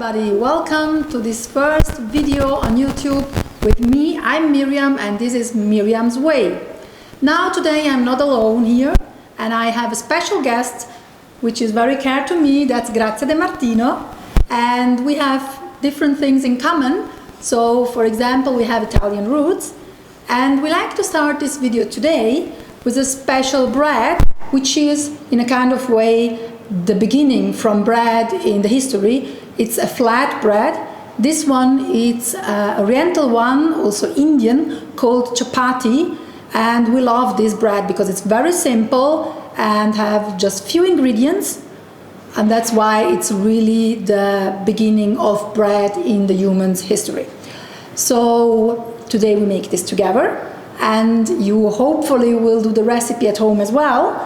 everybody, welcome to this first video on YouTube with me. I'm Miriam and this is Miriam's Way. Now today I'm not alone here and I have a special guest which is very caro to me, that's Grazia De Martino, and we have different things in common. So for example we have Italian roots, and we like to start this video today with a special bread which is in a kind of way the beginning from bread in the history. It's a flat bread. This one it's a oriental one, also Indian, called chapati, and we love this bread because it's very simple and have just few ingredients, and that's why it's really the beginning of bread in the human's history. So today we make this together and you hopefully will do the recipe at home as well.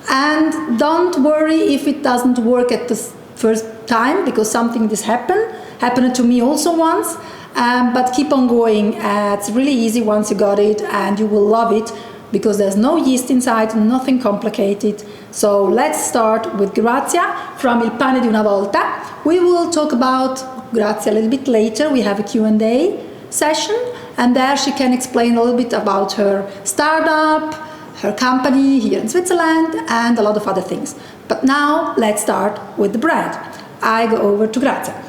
And don't worry if it doesn't work at the first time, because something this happened to me also once, but keep on going. It's really easy once you got it and you will love it because there's no yeast inside, nothing complicated. So let's start with Grazia from Il Pane di una Volta. We will talk about Grazia a little bit later. We have a Q&A session and there she can explain a little bit about her startup, her company here in Switzerland, and a lot of other things. But now let's start with the bread. I go over to Grazia.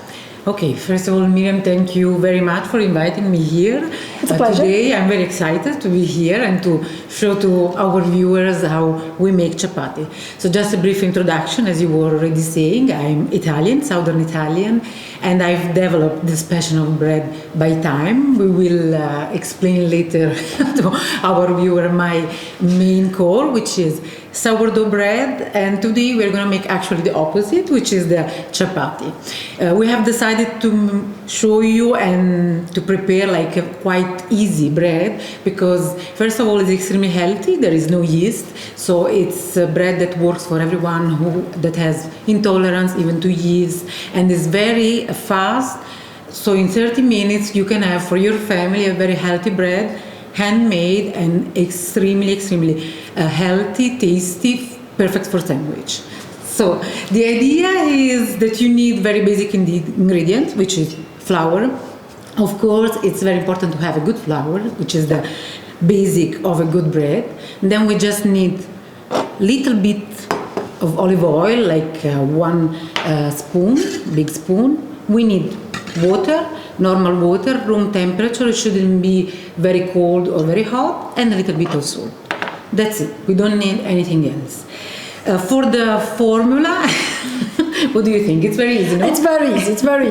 Okay, first of all, Miriam, thank you very much for inviting me here. It's a pleasure. Today I'm very excited to be here and to show to our viewers how we make chapati. So just a brief introduction, as you were already saying, I'm Italian, Southern Italian, and I've developed this passion of bread by time. We will explain later to our viewer my main core, which is sourdough bread, and today we're going to make actually the opposite, which is the chapati. We have decided to show you and to prepare like a quite easy bread because first of all it's extremely healthy, there is no yeast, so it's a bread that works for everyone that has intolerance even to yeast, and is very fast. So in 30 minutes you can have for your family a very healthy bread, handmade and extremely healthy, tasty, perfect for sandwich. So the idea is that you need very basic ingredients, which is flour. Of course it's very important to have a good flour, which is the basic of a good bread. And then we just need little bit of olive oil, like one spoon, big spoon. We need water, normal water, room temperature. It shouldn't be very cold or very hot, and a little bit of salt. That's it. We don't need anything else. For the formula, what do you think? It's very easy, no? It's very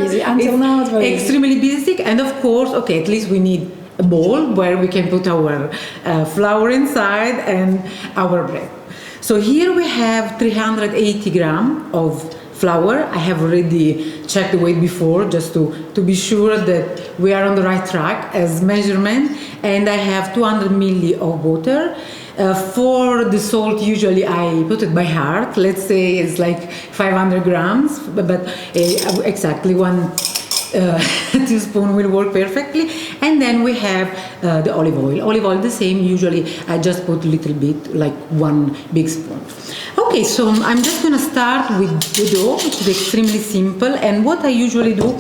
easy. Until now it's very easy. Extremely basic, and of course, okay, at least we need a bowl where we can put our flour inside and our bread. So here we have 380 grams of flour. I have already checked the weight before just to be sure that we are on the right track as measurement, and I have 200 ml of water. For the salt usually I put it by heart, let's say it's like 500 grams, but exactly one teaspoon will work perfectly. And then we have the olive oil the same. Usually I just put a little bit, like one big spoon. Okay, so I'm just gonna start with the dough, which is extremely simple. And what I usually do,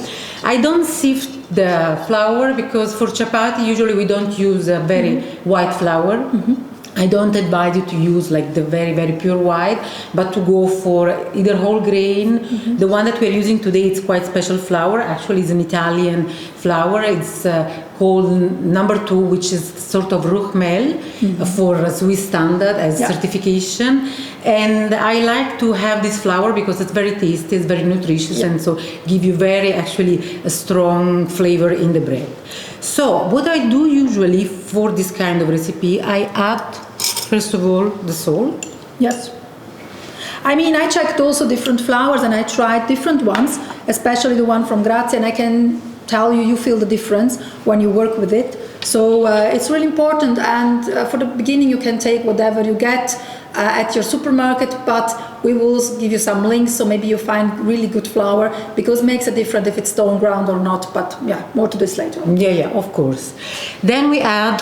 I don't sift the flour because for chapati usually we don't use a very white flour. I don't advise you to use like the very pure white, but to go for either whole grain. The one that we're using today, it's quite special flour. Actually, it's an Italian flour. It's called number 2, which is sort of Ruchmel for a Swiss standard as certification. And I like to have this flour because it's very tasty, it's very nutritious, and so give you very actually a strong flavor in the bread. So what I do usually for this kind of recipe, I add first of all the salt. Yes. I mean, I checked also different flours and I tried different ones, especially the one from Grazia, and I can tell you, you feel the difference when you work with it. So it's really important, and for the beginning you can take whatever you get at your supermarket, but we will give you some links so maybe you find really good flour, because it makes a difference if it's stone ground or not. But yeah, more to this later. Yeah, of course. Then we add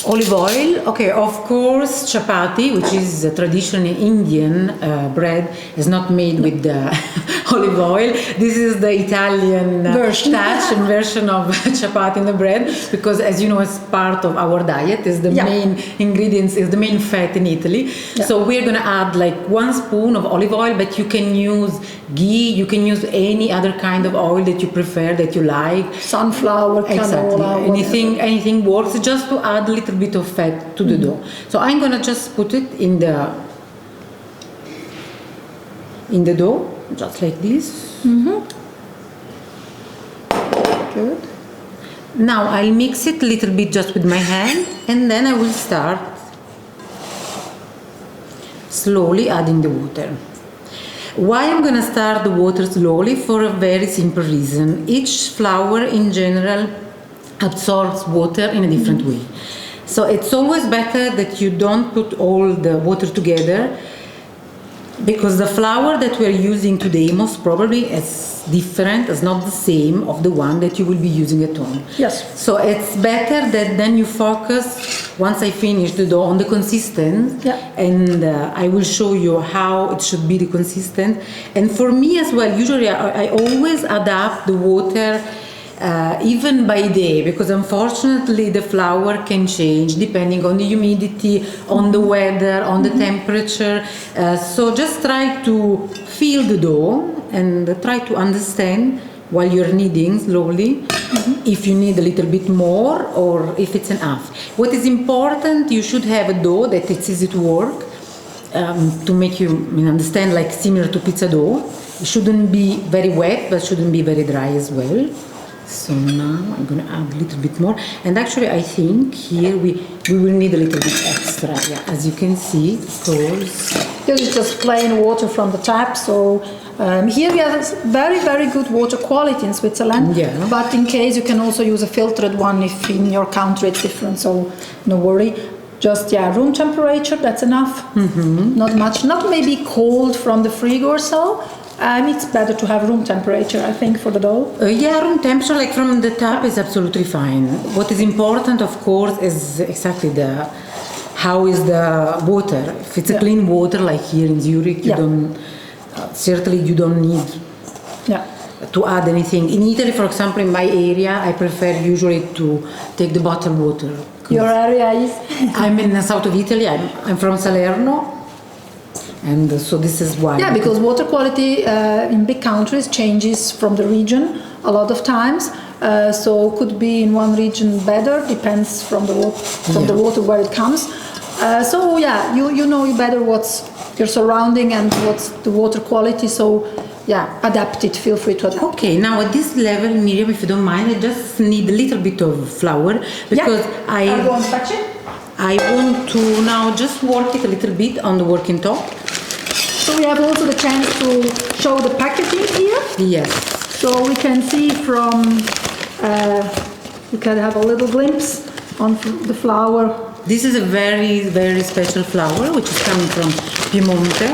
Olive oil, okay, of course, chapati, which is a traditional Indian bread, is not made with the olive oil. This is the Italian touch and version of chapati in the bread, because as you know, it's part of our diet, is the main ingredients, is the main fat in Italy. So we're going to add like 1 spoon of olive oil, but you can use ghee, you can use any other kind of oil that you prefer, that you like. Sunflower, canola, anything works, just to add a little bit of fat to the dough. So I'm gonna just put it in the dough, just like this. Good. Now I'll mix it a little bit just with my hand, and then I will start slowly adding the water. Why I'm gonna start the water slowly? For a very simple reason. Each flour in general absorbs water in a different way. So it's always better that you don't put all the water together, because the flour that we're using today most probably is different, is not the same of the one that you will be using at home. Yes. So it's better that then you focus, once I finish the dough, on the consistency, and I will show you how it should be the consistent. And for me as well, usually I always adapt the water even by day, because unfortunately the flour can change depending on the humidity, on the weather, on the temperature. So just try to feel the dough and try to understand while you're kneading slowly if you need a little bit more or if it's enough. What is important, you should have a dough that it's easy to work, to make you understand, like similar to pizza dough. It shouldn't be very wet, but shouldn't be very dry as well. So now I'm going to add a little bit more, and actually I think here we will need a little bit extra, as you can see, because this is just plain water from the tap. So here we have very good water quality in Switzerland, but in case you can also use a filtered one if in your country it's different, so no worry. Just room temperature, that's enough. Not much, not maybe cold from the fridge or so. It's better to have room temperature, I think, for the dough. Room temperature, like from the tap, is absolutely fine. What is important, of course, is exactly how is the water. If it's a clean water, like here in Zurich, you don't certainly you don't need to add anything. In Italy, for example, in my area, I prefer usually to take the bottled water. Your area is? I'm in the south of Italy. I'm from Salerno. And so this is why. Yeah, because water quality in big countries changes from the region a lot of times. So could be in one region better, depends from the water where it comes. So you know better what's your surrounding and what's the water quality. So adapt it. Feel free to adapt. Okay, now at this level, Miriam, if you don't mind, I just need a little bit of flour, because I'll go and fetch it. I want to now just work it a little bit on the working top. So we have also the chance to show the packaging here. Yes. So we can see from, we can have a little glimpse on the flour. This is a very special flour, which is coming from Piemonte.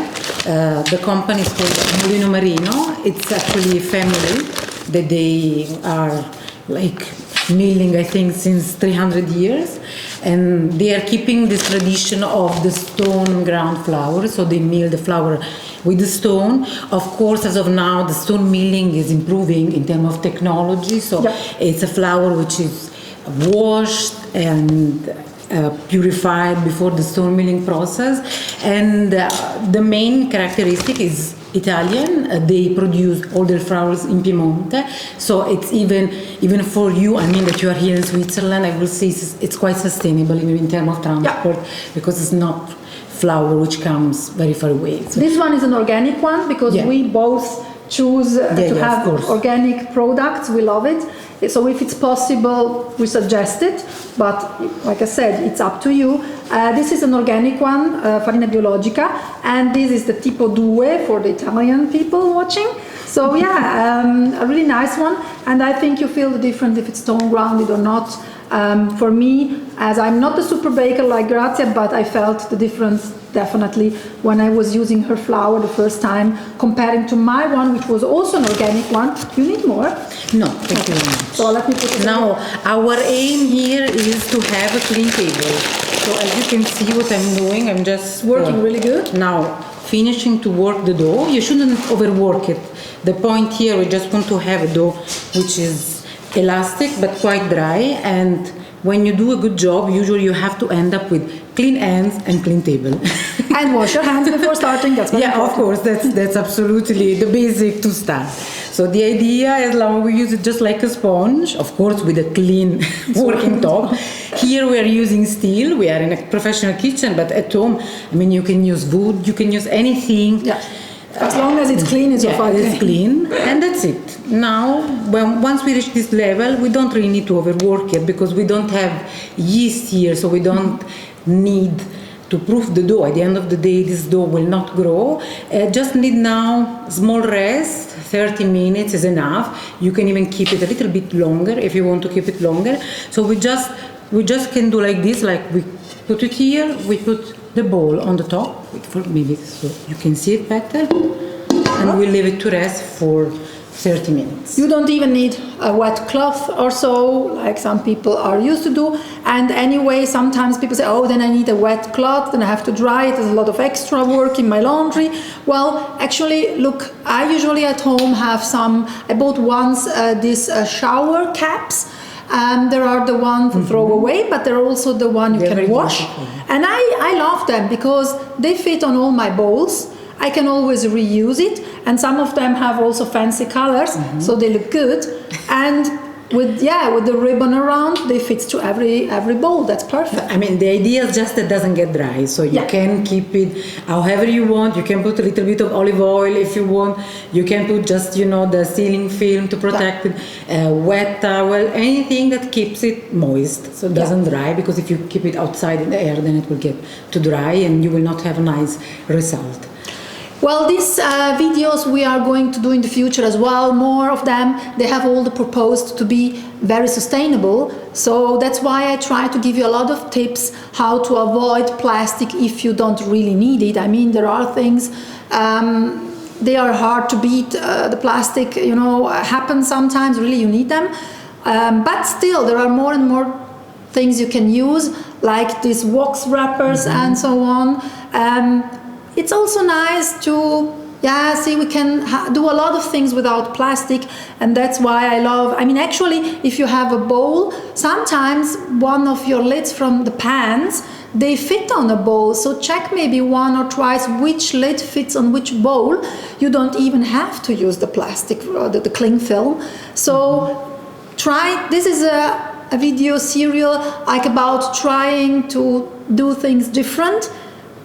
The company is called Mulino Marino. It's actually a family that they are like milling, I think, since 300 years. And they are keeping this tradition of the stone ground flour, so they mill the flour with the stone. Of course, as of now, the stone milling is improving in terms of technology, so it's a flour which is washed and purified before the stone milling process. And the main characteristic is Italian. They produce all their flours in Piemonte, so it's even for you, that you are here in Switzerland, I will say it's quite sustainable in terms of transport, because it's not flour which comes very far away. So this one is an organic one, because we both choose to have organic products. We love it. So if it's possible, we suggest it, but like I said, it's up to you. This is an organic one, farina biologica, and this is the tipo 2 for the Italian people watching. So a really nice one, and I think you feel the difference if it's stone grounded or not. For me, as I'm not a super baker like Grazia, but I felt the difference definitely when I was using her flour the first time, comparing to my one, which was also an organic one. You need more? No, thank you very much. So let me put it Now, our aim here is to have a clean table. So as you can see what I'm doing, I'm just working really good. now finishing to work the dough. You shouldn't overwork it. The point here, we just want to have a dough which is elastic but quite dry, and when you do a good job, usually you have to end up with clean hands and clean table. And wash your hands before starting. That's very important. Of course, that's absolutely the basic to start. So the idea is now we use it just like a sponge, of course with a clean working top. Here we are using steel. We are in a professional kitchen, but at home, I mean, you can use wood, you can use anything. Yeah. As long as it's clean, it's fine. It's clean, and that's it. Now, once we reach this level, we don't really need to overwork it because we don't have yeast here, so we don't need to proof the dough. At the end of the day, this dough will not grow. Just need now small rest. 30 minutes is enough. You can even keep it a little bit longer if you want to keep it longer. So we just can do like this. Like we put it here. We put the bowl on the top. Wait for maybe so you can see it better, and we leave it to rest for 30 minutes. You don't even need a wet cloth or so, like some people are used to do. And anyway, sometimes people say, oh, then I need a wet cloth, then I have to dry it. There's a lot of extra work in my laundry. Well, actually, look, I usually at home have some, I bought once these shower caps. There are the one to throw away, but there are also the one you can wash. And I love them because they fit on all my bowls. I can always reuse it, and some of them have also fancy colors, so they look good. And with the ribbon around, they fit to every bowl. That's perfect. I mean, the idea is just that it doesn't get dry, so you can keep it however you want. You can put a little bit of olive oil if you want. You can put just the sealing film to protect it, wet towel, anything that keeps it moist, so it doesn't dry. Because if you keep it outside in the air, then it will get too dry, and you will not have a nice result. Well, these videos we are going to do in the future as well, more of them. They have all proposed to be very sustainable. So that's why I try to give you a lot of tips how to avoid plastic if you don't really need it. I mean, there are things, they are hard to beat. The plastic, happens sometimes, really you need them. But still, there are more and more things you can use, like these wax wrappers and so on. It's also nice to, see, we can do a lot of things without plastic, and that's why I love, actually, if you have a bowl, sometimes one of your lids from the pans, they fit on a bowl, so check maybe one or twice which lid fits on which bowl. You don't even have to use the plastic, the cling film. So try, this is a video serial like about trying to do things different,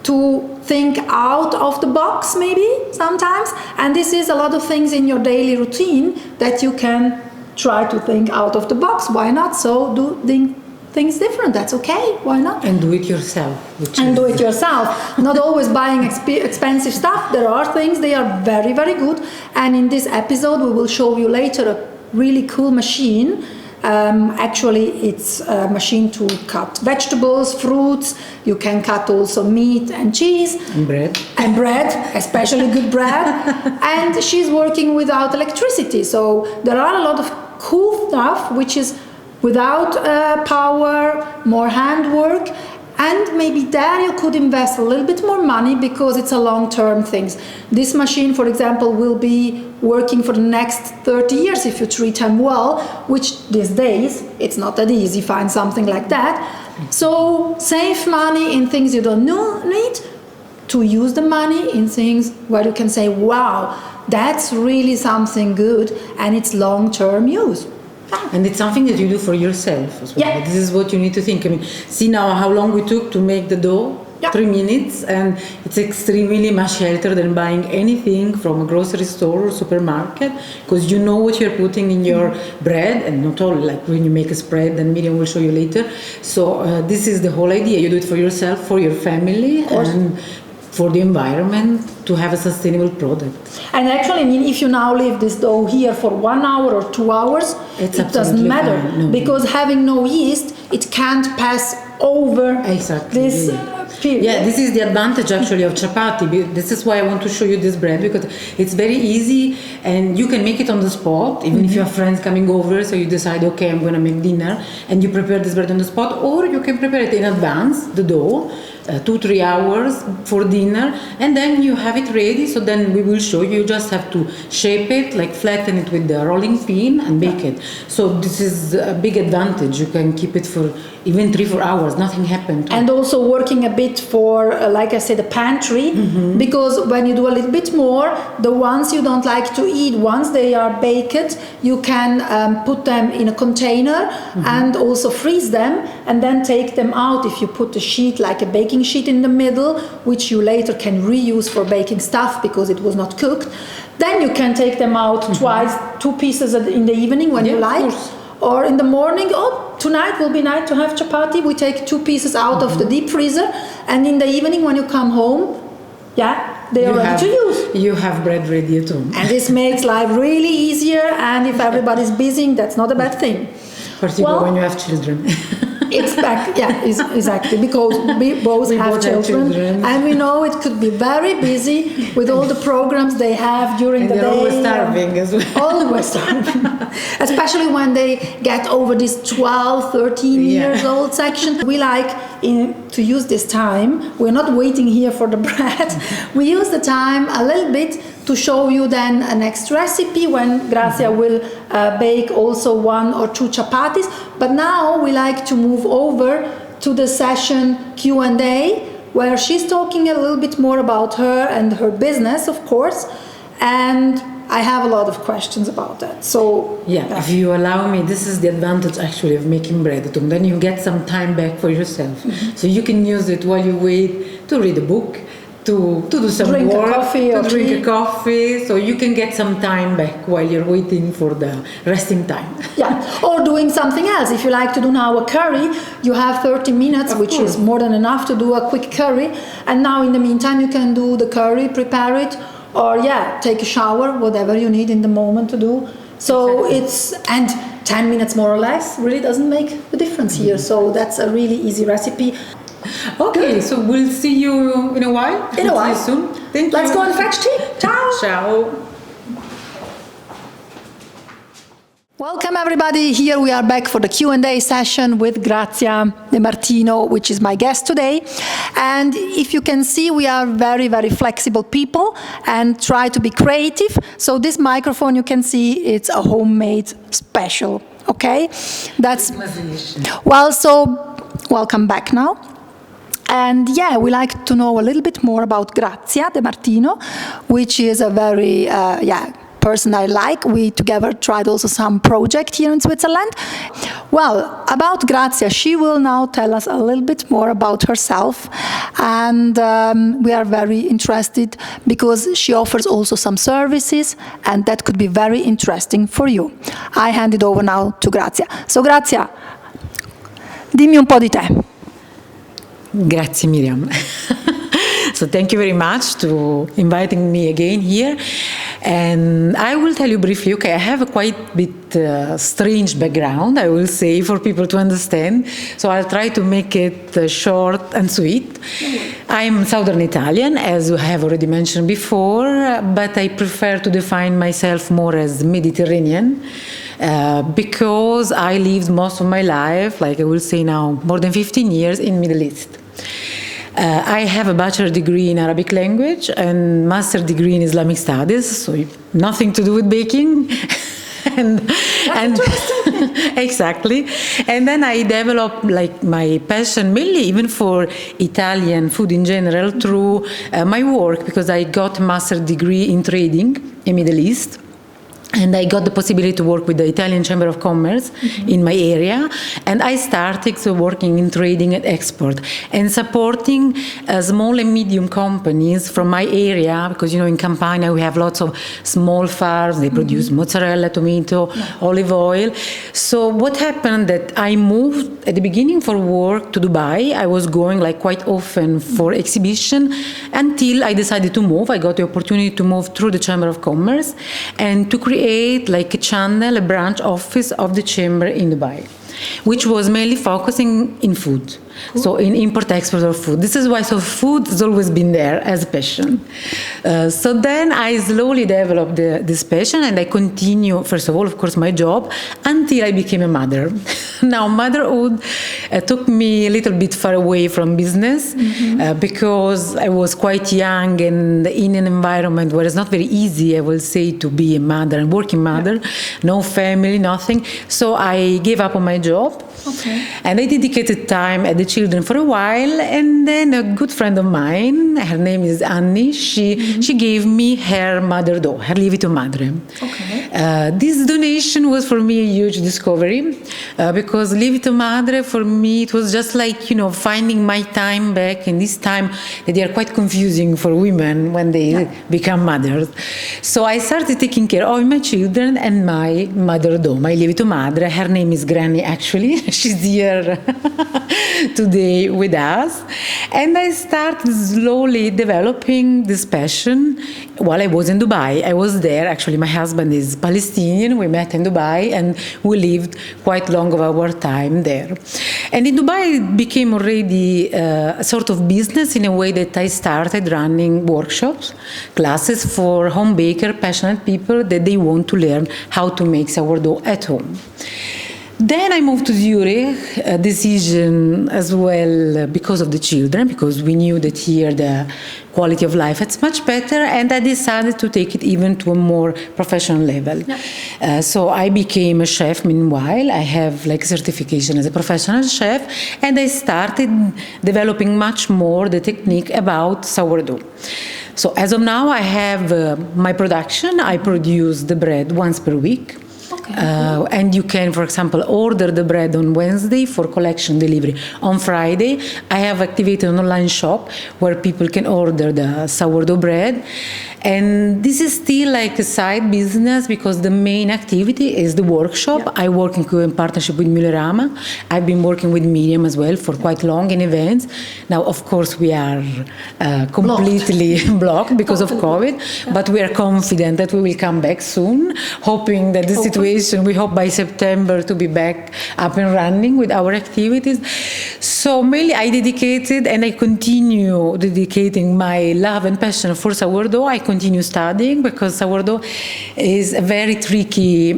to think out of the box maybe sometimes, and this is a lot of things in your daily routine that you can try to think out of the box. Why not? So do things different, that's okay, why not? And do it yourself. Do it yourself, not always buying expensive stuff. There are things, they are very, very good, and in this episode we will show you later a really cool machine. Actually, it's a machine to cut vegetables, fruits. You can cut also meat and cheese. And bread. And bread, especially good bread. And she's working without electricity. So there are a lot of cool stuff which is without power, more handwork. And maybe there you could invest a little bit more money because it's a long-term thing. This machine, for example, will be working for the next 30 years if you treat him well, which these days, it's not that easy to find something like that. So save money in things you don't need, to use the money in things where you can say, wow, that's really something good and it's long-term use. And it's something that you do for yourself as well. Yeah. This is what you need to think. See now how long we took to make the dough. 3 minutes, and it's extremely much healthier than buying anything from a grocery store or supermarket, because you know what you're putting in your bread, and not only like when you make a spread, and Miriam will show you later. So this is the whole idea. You do it for yourself, for your family, and for the environment, to have a sustainable product. And actually, if you now leave this dough here for 1 hour or 2 hours, it doesn't matter, because having no yeast, it can't pass over this Period. Yeah, this is the advantage actually of chapati. This is why I want to show you this bread, because it's very easy and you can make it on the spot, even if you have friends coming over, so you decide, okay, I'm going to make dinner, and you prepare this bread on the spot, or you can prepare it in advance, the dough, 2-3 hours for dinner, and then you have it ready. So then we will show you. You just have to shape it, like flatten it with the rolling pin and bake it. So this is a big advantage. You can keep it for even 3-4 hours. Nothing happened. And also working a bit for, like I said, the pantry, because when you do a little bit more, the ones you don't like to eat, once they are baked, you can put them in a container and also freeze them, and then take them out. If you put a sheet, like a baking sheet in the middle, which you later can reuse for baking stuff because it was not cooked, then you can take them out twice, 2 pieces in the evening when you like, or in the morning. Oh, tonight will be nice to have chapati. We take 2 pieces out of the deep freezer, and in the evening when you come home, they are ready to use. You have bread ready at home. And this makes life really easier, and if everybody's busy, that's not a bad thing. Particularly when you have children. Exactly, because we both have children, and we know it could be very busy with all the programs they have during the day. They're always starving as well. Always starving. Especially when they get over this 12, 13 years old section. We like to use this time. We're not waiting here for the bread. We use the time a little bit to show you then a next recipe when Grazia will bake also 1 or 2 chapatis. But now we like to move over to the session Q&A, where she's talking a little bit more about her and her business, of course, and I have a lot of questions about that. So if you allow me, this is the advantage actually of making bread at home. Then you get some time back for yourself, so you can use it while you wait to read a book, to do some drink work, to drink a coffee, so you can get some time back while you're waiting for the resting time. Or doing something else. If you like to do now a curry, you have 30 minutes, which is more than enough to do a quick curry. And now in the meantime, you can do the curry, prepare it, or take a shower, whatever you need in the moment to do. So and 10 minutes more or less really doesn't make a difference here. So that's a really easy recipe. Okay, so we'll see you in a while. In a while. See you soon. Thank you. Let's go and fetch tea. Ciao. Ciao. Welcome everybody. Here we are back for the Q&A session with Grazia De Martino, which is my guest today. And if you can see, we are very, very flexible people and try to be creative. So this microphone, you can see, it's a homemade special. Okay? That's well. So welcome back now. And we like to know a little bit more about Grazia De Martino, which is a very person I like. We together tried also some project here in Switzerland. Well, about Grazia, she will now tell us a little bit more about herself, and we are very interested because she offers also some services, and that could be very interesting for you. I hand it over now to Grazia. So Grazia, dimmi un po' di te. Grazie Miriam. So thank you very much to inviting me again here. And I will tell you briefly, I have a quite bit strange background, I will say, for people to understand. So I'll try to make it short and sweet. I'm Southern Italian, as I have already mentioned before, but I prefer to define myself more as Mediterranean. Because I lived most of my life, like I will say now, more than 15 years in Middle East. I have a bachelor degree in Arabic language and master degree in Islamic studies, so nothing to do with baking. and exactly. And then I developed my passion mainly even for Italian food in general through my work, because I got a master degree in trading in Middle East. And I got the possibility to work with the Italian Chamber of Commerce in my area. And I started working in trading and export and supporting small and medium companies from my area, because, in Campania we have lots of small farms. They produce mozzarella, tomato, olive oil. So what happened that I moved at the beginning for work to Dubai. I was going quite often for exhibition until I decided to move. I got the opportunity to move through the Chamber of Commerce and to create create like a channel, a branch office of the chamber in Dubai, which was mainly focusing in food. Cool. So in import-export of food. This is why food has always been there as a passion. So then I slowly developed this passion, and I continue, first of all, of course, my job, until I became a mother. Now, motherhood took me a little bit far away from business, because I was quite young and in an environment where it's not very easy, I will say, to be a mother and working mother, no family, nothing. So I gave up on my job. Okay. And I dedicated time at the children for a while, and then a good friend of mine, her name is Annie, she gave me her mother dough, her lievito madre. Okay. This donation was for me a huge discovery, because lievito madre for me it was just like, you know, finding my time back in this time that they are quite confusing for women when they become mothers. So I started taking care of my children and my mother dough, my lievito madre. Her name is Granny, actually. She's here today with us. And I started slowly developing this passion while I was in Dubai. I was there. Actually, my husband is Palestinian. We met in Dubai, and we lived quite long of our time there. And in Dubai, it became already a sort of business in a way that I started running workshops, classes for home baker, passionate people that they want to learn how to make sourdough at home. Then I moved to Zurich, a decision as well because of the children, because we knew that here the quality of life is much better, and I decided to take it even to a more professional level. Yeah. So I became a chef meanwhile. I have like certification as a professional chef, and I started developing much more the technique about sourdough. So as of now, I have my production. I produce the bread once per week. Okay. And you can, for example, order the bread on Wednesday for collection delivery. On Friday, I have activated an online shop where people can order the sourdough bread. And this is still like a side business because the main activity is the workshop. Yeah. I work in partnership with Mulerama. I've been working with Miriam as well for quite long in events. Now, of course, we are completely blocked because of COVID, but we are confident that we will come back soon, hoping that the situation, we hope by September to be back up and running with our activities. So mainly I dedicated and I continue dedicating my love and passion for sourdough. I continue studying because sourdough is a very tricky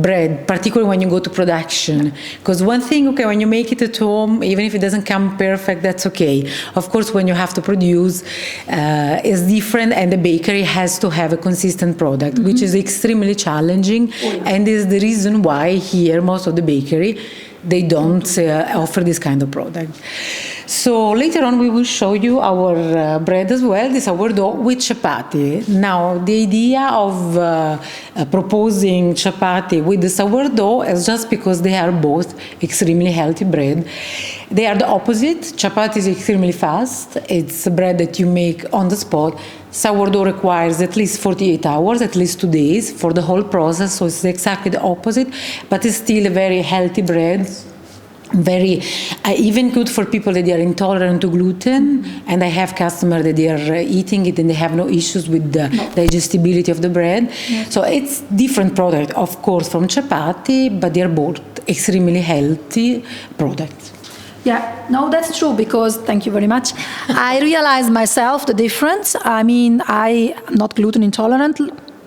bread, particularly when you go to production. Because one thing, okay, when you make it at home, even if it doesn't come perfect, that's okay. Of course, when you have to produce, it's different, and the bakery has to have a consistent product, which is extremely challenging, and is the reason why here most of the bakery they don't offer this kind of product. So later on we will show you our bread as well, the sourdough with chapati. Now the idea of proposing chapati with the sourdough is just because they are both extremely healthy bread. They are the opposite. Chapati is extremely fast. It's a bread that you make on the spot. Sourdough requires at least 48 hours, at least 2 days for the whole process, so it's exactly the opposite, but it's still a very healthy bread, very even good for people that are intolerant to gluten, and I have customers that they are eating it and they have no issues with the digestibility of the bread. So it's different product, of course, from chapati, but they are both extremely healthy products. Yeah, no, that's true because, thank you very much, I realized myself the difference. I mean, I'm not gluten intolerant,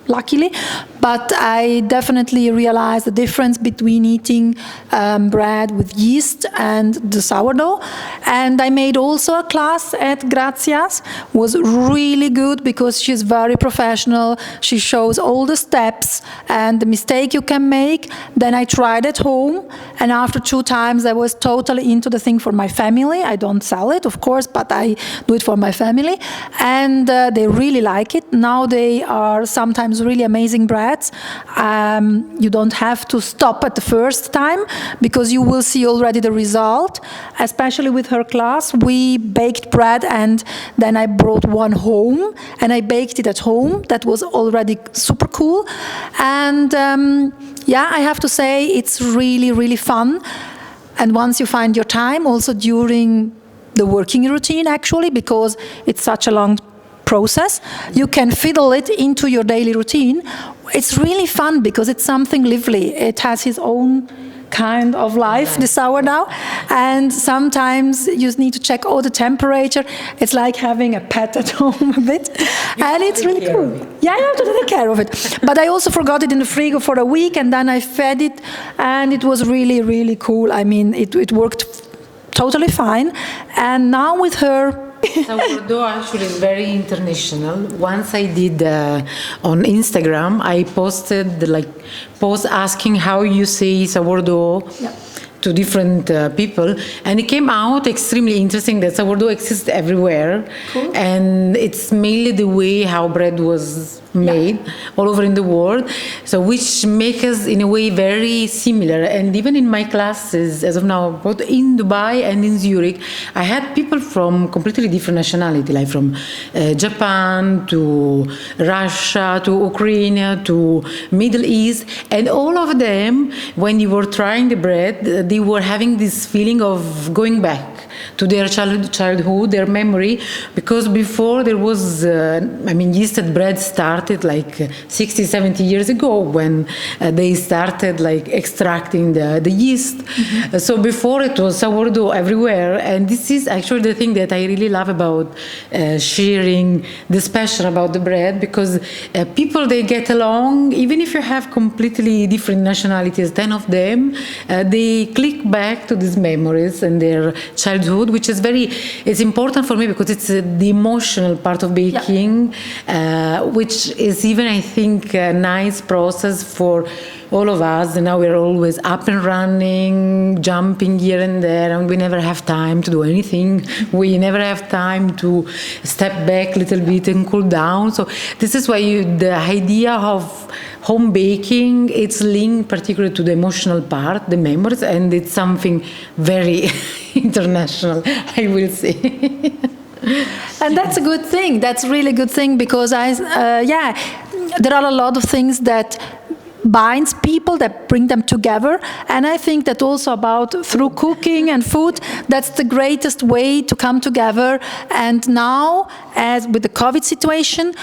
luckily, but I definitely realized the difference between eating bread with yeast and the sourdough. And I made also a class at Grazia's, was really good because she's very professional. She shows all the steps and the mistake you can make. Then I tried at home, and after 2 times I was totally into the thing for my family. I don't sell it, of course, but I do it for my family, and they really like it. Now they are sometimes really amazing breads. You don't have to stop at the first time because you will see already the result. Especially with her class, we baked bread and then I brought one home and I baked it at home. That was already super cool. And yeah, I have to say it's really, really fun. And once you find your time, also during the working routine actually, because it's such a long process. You can fiddle it into your daily routine. It's really fun because it's something lively. It has its own kind of life, the sourdough, and sometimes you need to check the temperature. It's like having a pet at home a bit, and it's really cool. Yeah, you have to take care of it. But I also forgot it in the frigo for a week, and then I fed it, and it was really, really cool. I mean, it worked totally fine, and now with her. Sourdough actually is very international. Once I did on Instagram, I posted post asking how you say sourdough to different people, and it came out extremely interesting that sourdough exists everywhere. Cool. And it's mainly the way how bread was made all over in the world, so which make us in a way very similar. And even in my classes as of now, both in Dubai and in Zurich, I had people from completely different nationality, like from Japan to Russia to Ukraine to Middle East, and all of them, when you were trying the bread, they were having this feeling of going back to their childhood, their memory, because before there was, yeasted bread started like 60, 70 years ago when they started extracting the yeast. Mm-hmm. So before it was sourdough everywhere, and this is actually the thing that I really love about sharing this passion about the bread, because people, they get along, even if you have completely different nationalities, 10 of them, they click back to these memories and their childhood, which is it's important for me because it's the emotional part of baking, which is even, I think, a nice process for all of us. And now we're always up and running, jumping here and there, and we never have time to do anything. We never have time to step back a little bit and cool down. So this is why the idea of home baking, it's linked particularly to the emotional part, the memories, and it's something very international, I will say. And that's a good thing. That's a really good thing, because there are a lot of things that binds people, that bring them together, and I think that also through cooking and food, that's the greatest way to come together. And now, as with the COVID situation,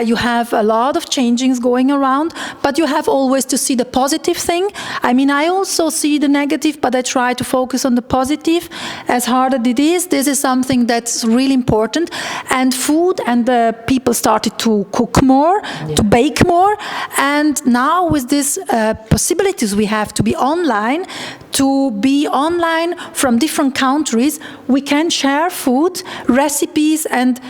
you have a lot of changings going around, but you have always to see the positive thing. I mean, I also see the negative, but I try to focus on the positive. As hard as it is, this is something that's really important. And food, and the people started to cook more, to bake more, and now with these possibilities we have to be online from different countries, we can share food, recipes, and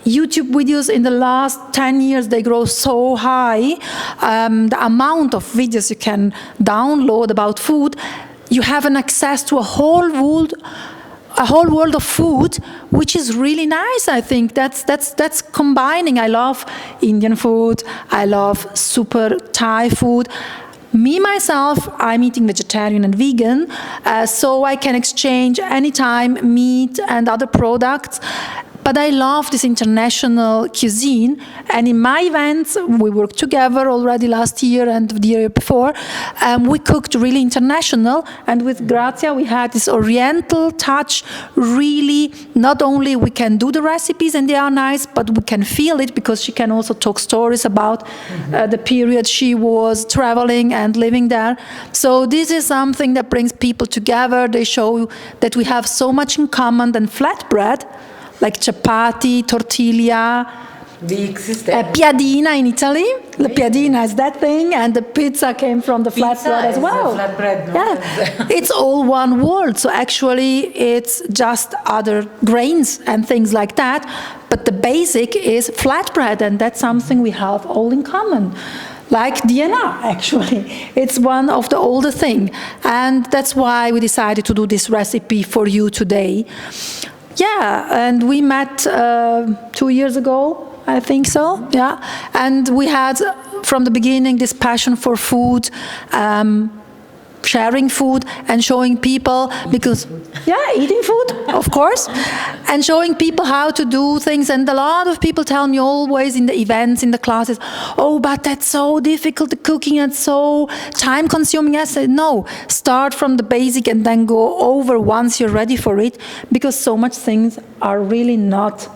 YouTube videos in the last 10 years, they grow so high. The amount of videos you can download about food, you have an access to a whole world of food, which is really nice. I think that's combining. I love Indian food. I love super Thai food. Me, myself, I'm eating vegetarian and vegan, so I can exchange anytime meat and other products. But I love this international cuisine, and in my events, we worked together already last year and the year before. We cooked really international, and with Grazia, we had this oriental touch. Really, not only we can do the recipes and they are nice, but we can feel it, because she can also talk stories about the period she was traveling and living there. So this is something that brings people together. They show that we have so much in common than flatbread, like chapati, tortilla, piadina in Italy. The piadina is that thing, and the pizza came from the flatbread as well. Flatbread, no? Yeah, it's all one world. So actually, it's just other grains and things like that. But the basic is flatbread, and that's something we have all in common. Like DNA, actually. It's one of the older things. And that's why we decided to do this recipe for you today. Yeah, and we met 2 years ago, I think so, yeah. And we had, from the beginning, this passion for food, sharing food and showing people, because, eating food, of course, and showing people how to do things. And a lot of people tell me always in the events, in the classes, oh, but that's so difficult, the cooking, and so time-consuming. I said, no, start from the basic and then go over once you're ready for it, because so much things are really not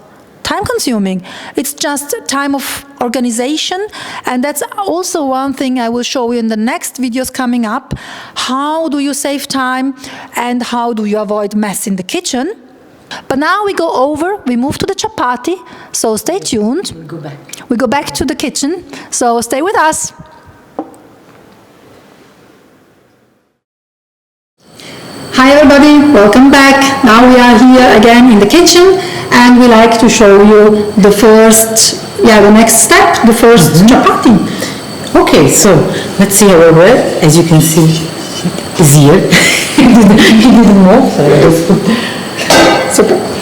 time consuming. It's just a time of organization, and that's also one thing I will show you in the next videos coming up. How do you save time and how do you avoid mess in the kitchen? But now we move to the chapati, so stay tuned. We go back to the kitchen, so stay with us. Hi everybody, welcome back. Now we are here again in the kitchen, and we like to show you the next step, the first chapati. Okay, so let's see our bread. As you can see, is here. He didn't move, so I just put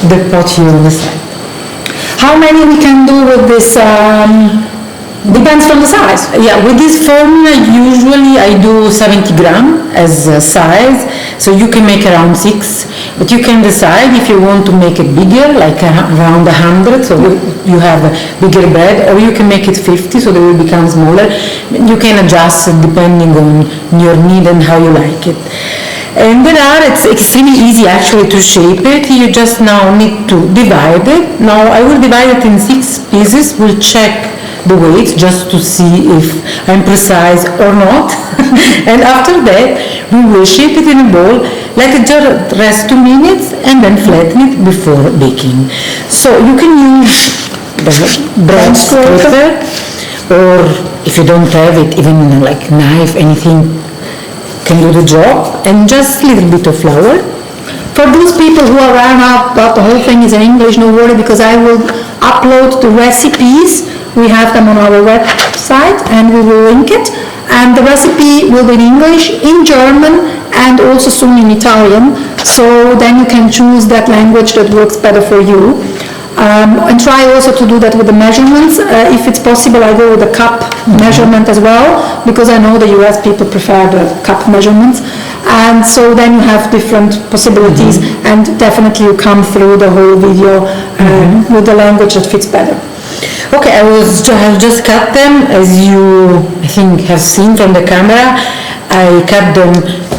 the pot here on the side. How many we can do with this? Depends from the size. Yeah, with this formula, usually I do 70 gram as a size, so you can make around 6, but you can decide if you want to make it bigger, like around 100, so you have a bigger bread, or you can make it 50, so they will become smaller. You can adjust depending on your need and how you like it. And it's extremely easy actually to shape it. You just now need to divide it. Now I will divide it in 6 pieces. We'll check the weight just to see if I'm precise or not. And after that, we will shape it in a bowl, let it just rest 2 minutes, and then flatten it before baking. So you can use the bread scraper, or if you don't have it, even like knife, anything can do the job, and just a little bit of flour. For those people who are ran out, but the whole thing is in English, no worry, because I will upload the recipes. We have them on our website, and we will link it. And the recipe will be in English, in German, and also soon in Italian. So then you can choose that language that works better for you. And try also to do that with the measurements. If it's possible, I go with the cup measurement as well, because I know the US people prefer the cup measurements. And so then you have different possibilities, and definitely you come through the whole video with the language that fits better. Okay, I have just cut them, as you, I think, have seen from the camera. I cut them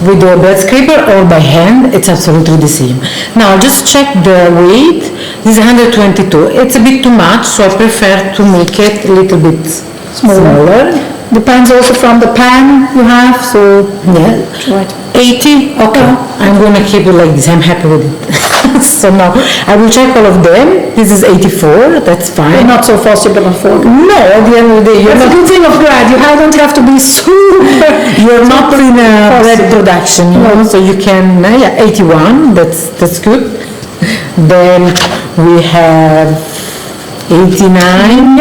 with the bread scraper or by hand. It's absolutely the same. Now just check the weight. This is 122. It's a bit too much, so I prefer to make it a little bit smaller. Depends also from the pan you have, so yeah. Right. 80? Okay, I'm going to keep it like this. I'm happy with it. So now I will check all of them. This is 84, that's fine. You're not so fussy about food. No, at the end of the day, that's a good thing of bread. You don't have to be super. You're not in a bread production, you know, so you can, 81, that's good. Then we have 89,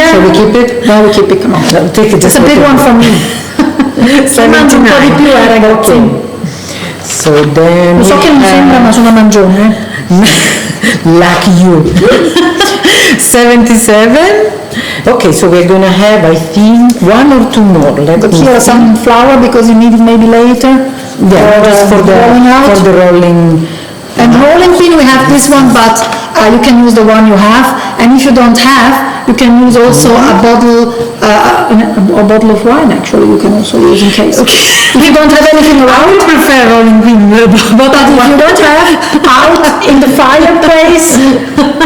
so we keep it? No, we keep it, come on. No, take it. It's a big one for me. 79. Okay. So then so che mi sembra, ma sono mangione. Like you. 77. Okay, so we're gonna have, I think, 1 or 2 more. But here some flour because you need it maybe later. Yeah, just for the rolling. And rolling pin, we have this one, but you can use the one you have. And if you don't have, you can use also a bottle of wine. Actually, you can also use in case. Okay. If you don't have anything around, I would prefer rolling pin, but if you don't have out in the fireplace,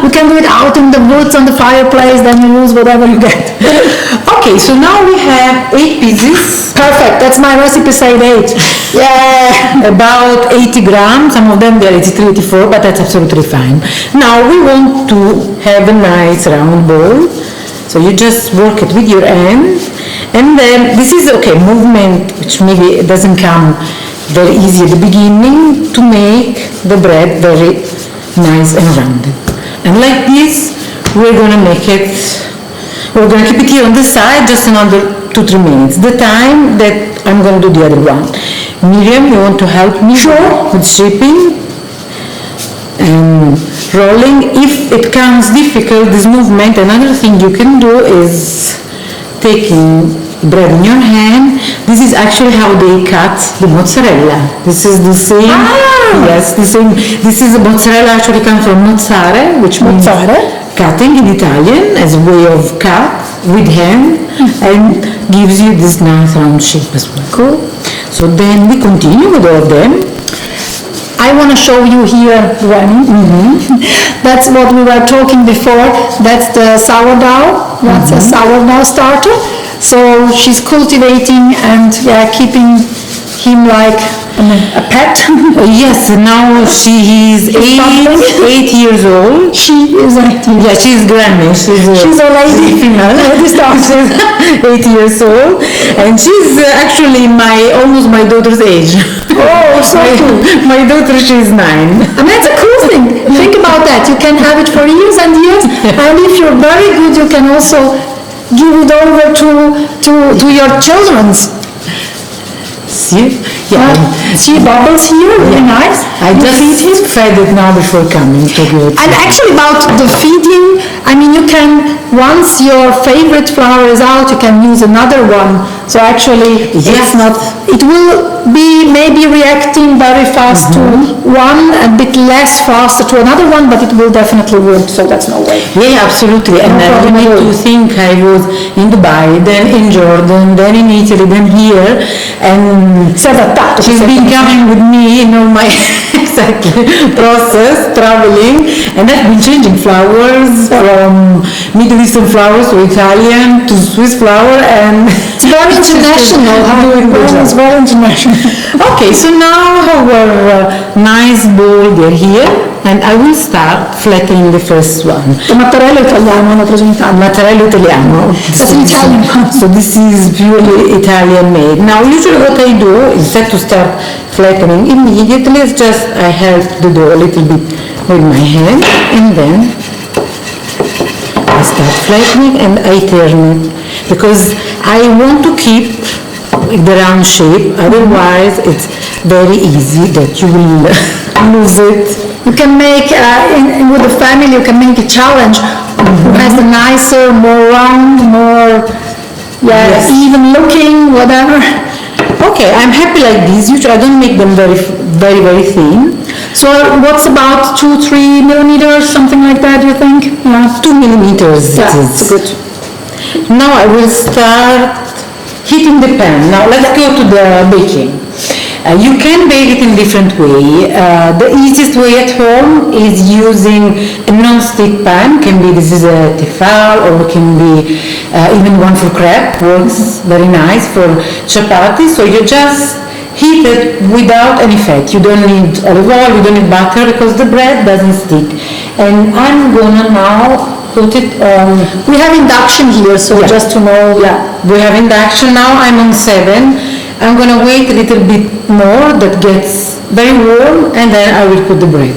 you can do it out in the woods on the fireplace. Then you use whatever you get. Okay, so now we have 8 pieces. Perfect. That's my recipe. Said 8. Yeah, about 80 grams. Some of them they're 83, 84, but that's absolutely fine. Now we want to have a nice round bowl. So you just work it with your hand, and then this is movement, which maybe doesn't come very easy at the beginning, to make the bread very nice and rounded. And like this, we're gonna make it. We're gonna keep it here on the side just another 2-3 minutes. The time that I'm gonna do the other one. Miriam, you want to help me? Sure. With shaping and rolling. If it comes difficult, this movement, another thing you can do is taking bread in your hand. This is actually how they cut the mozzarella. This is the same. Yes, the same. This is the mozzarella actually comes from mozzare, which means cutting in Italian, as a way of cut with hand, and gives you this nice round shape as well. Cool. So then we continue with all of them. I want to show you here, Granny. That's what we were talking before. That's the sourdough. That's a sourdough starter. So she's cultivating and keeping him like a pet. Yes, now she is 8 years old. She is 8 years. Yeah, she's granny. She's a lady. Female. She's 8 years old, and she's actually almost my daughter's age. Oh, so cool. My daughter, she's 9. And that's a cool thing. Think about that. You can have it for years and years, and if you're very good, you can also give it over to your children's. See? Yeah. See bubbles here, really nice. I just fed it now before coming to get. And actually about the feeding, I mean you can, once your favorite flower is out, you can use another one. So actually it's not, it will be maybe reacting very fast to one, a bit less faster to another one, but it will definitely work, so that's no way. Yeah, absolutely. And then you need to think I was in Dubai, then in Jordan, then in Italy, then here, and she's been coming with me in all my process, traveling, and I've been changing flowers from Middle Eastern flowers to Italian to Swiss flower, and it's very international. It's very international. Okay, so now our nice bowl, they're here, and I will start flattening the first one. The mattarello italiano, l'ho preso in Italia. Mattarello italiano. That's an Italian one. So this is purely Italian made. Now usually what I do, instead to start flattening immediately, is just I help the dough a little bit with my hand, and then I start flattening and I turn it, because I want to keep the round shape, otherwise it's very easy that you will lose it. You can make, with the family, you can make a challenge who has the nicer, more round, more even looking, whatever. Okay, I'm happy like this. Usually I don't make them very thin. So what's about 2-3 millimeters, something like that, you think? Yeah, 2 millimeters. Yeah, it's good. Now I will start heating the pan. Now let's go to the baking. You can bake it in different way. The easiest way at home is using a non-stick pan. This is a tefal, or can be even one for crepe. Works very nice for chapati. So you just heat it without any fat. You don't need olive oil, you don't need butter, because the bread doesn't stick. And I'm gonna now put it on. We have induction here, so just to know. We have induction now. I'm on 7. I'm going to wait a little bit more, that gets very warm, and then I will put the bread.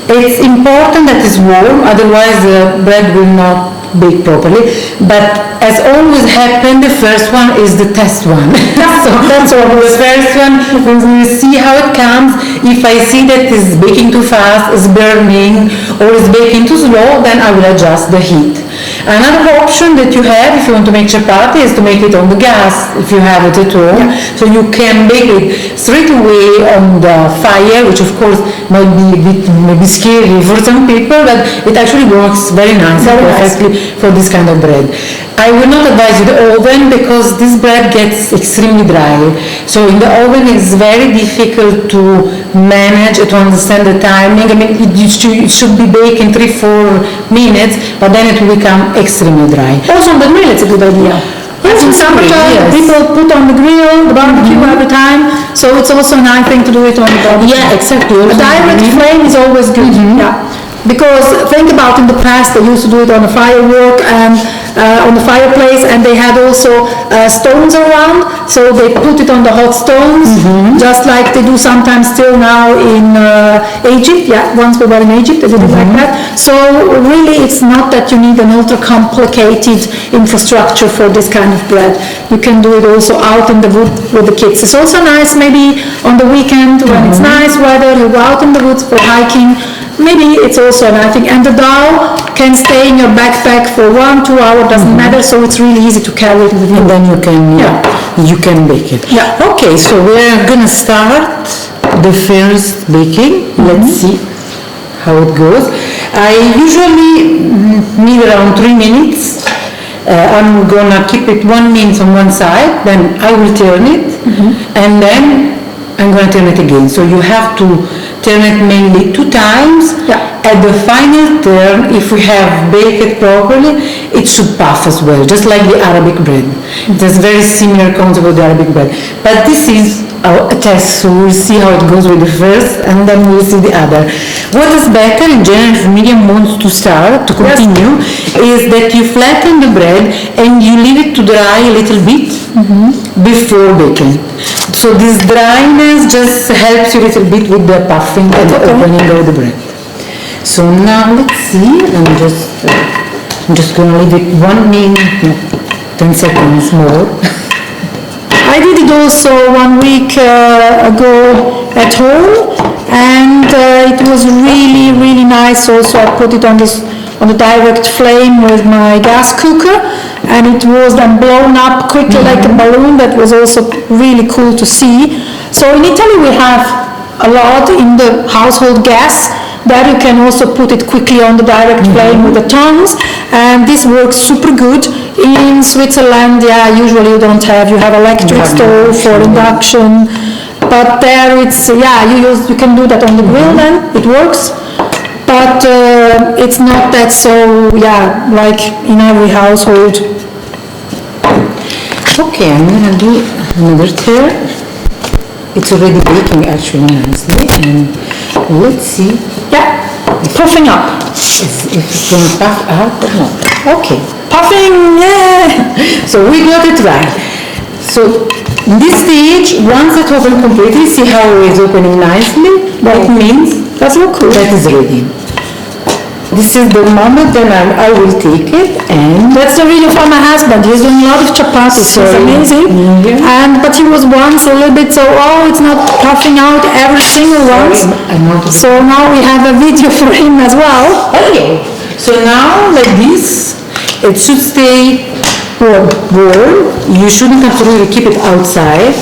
It's important that it's warm, otherwise the bread will not bake properly. But as always happened, the first one is the test one. So that's all. The first one, we see how it comes. If I see that it's baking too fast, it's burning, or it's baking too slow, then I will adjust the heat. Another option that you have if you want to make chapati is to make it on the gas, if you have it at home. So you can bake it straight away on the fire, which of course might be a bit maybe scary for some people, but it actually works very nicely, perfectly for this kind of bread. I will not advise you the oven, because this bread gets extremely dry. So in the oven it's very difficult to manage, to understand the timing. I mean, it should be baked in 3-4 minutes, but then it will become extremely dry. Also on the grill it's a good idea. Yes, in summertime, people put on the grill, the barbecue every time, so it's also a nice thing to do it on the barbecue. Yeah, exactly. A direct flame is always good. Because think about in the past, they used to do it on a firework and on the fireplace, and they had also stones around, so they put it on the hot stones, just like they do sometimes still now in Egypt. Once we were in Egypt, they did it like that. So really, it's not that you need an ultra complicated infrastructure for this kind of bread. You can do it also out in the wood with the kids. It's also nice maybe on the weekend when it's nice weather, you go out in the woods for hiking. Maybe it's also a nice thing. And the dough can stay in your backpack for 1-2 hours, doesn't matter, so it's really easy to carry it with you. And then you can bake it. Okay, so we're gonna start the first baking. Let's see how it goes. I usually need around 3 minutes. I'm gonna keep it 1 minute on one side, then I will turn it, and then I'm going to turn it again. So you have to turn it mainly 2 times. Yeah. At the final turn, if we have baked it properly, it should puff as well, just like the Arabic bread. It has very similar concept with the Arabic bread. But this is a test, so we'll see how it goes with the first, and then we'll see the other. What is better, in general, if Miriam wants to start, to continue, is that you flatten the bread and you leave it to dry a little bit before baking. So this dryness just helps you a little bit with the puffing and the opening of the bread. So now let's see, I'm just gonna leave it 1 minute, no, 10 seconds more. I did it also 1 week ago at home, and it was really, really nice. Also, I put it on the direct flame with my gas cooker, and it was then blown up quickly like a balloon. That was also really cool to see. So in Italy we have a lot in the household gas. There you can also put it quickly on the direct flame with the tongs, and this works super good. In Switzerland, yeah, usually you don't have, you have electric stove for induction, but there it's, yeah, you can do that on the grill then, it works, but it's not that so, yeah, like in every household. Okay, I'm gonna do another turn. It's already baking actually nicely, and let's see. Yeah, puffing up. If it's gonna puff up or not. Okay. Puffing, yeah! So we got it right. So in this stage, once it's open completely, see how it's opening nicely? That means That's look cool. that is ready. This is the moment that I will take it, and That's the video for my husband. He's doing a lot of chapatis. It's Sorry. amazing. But he was once a little bit so, oh, it's not puffing out every single once. I'm not. So now we have a video for him as well. Okay. So now, like this, it should stay warm. You shouldn't absolutely keep it outside,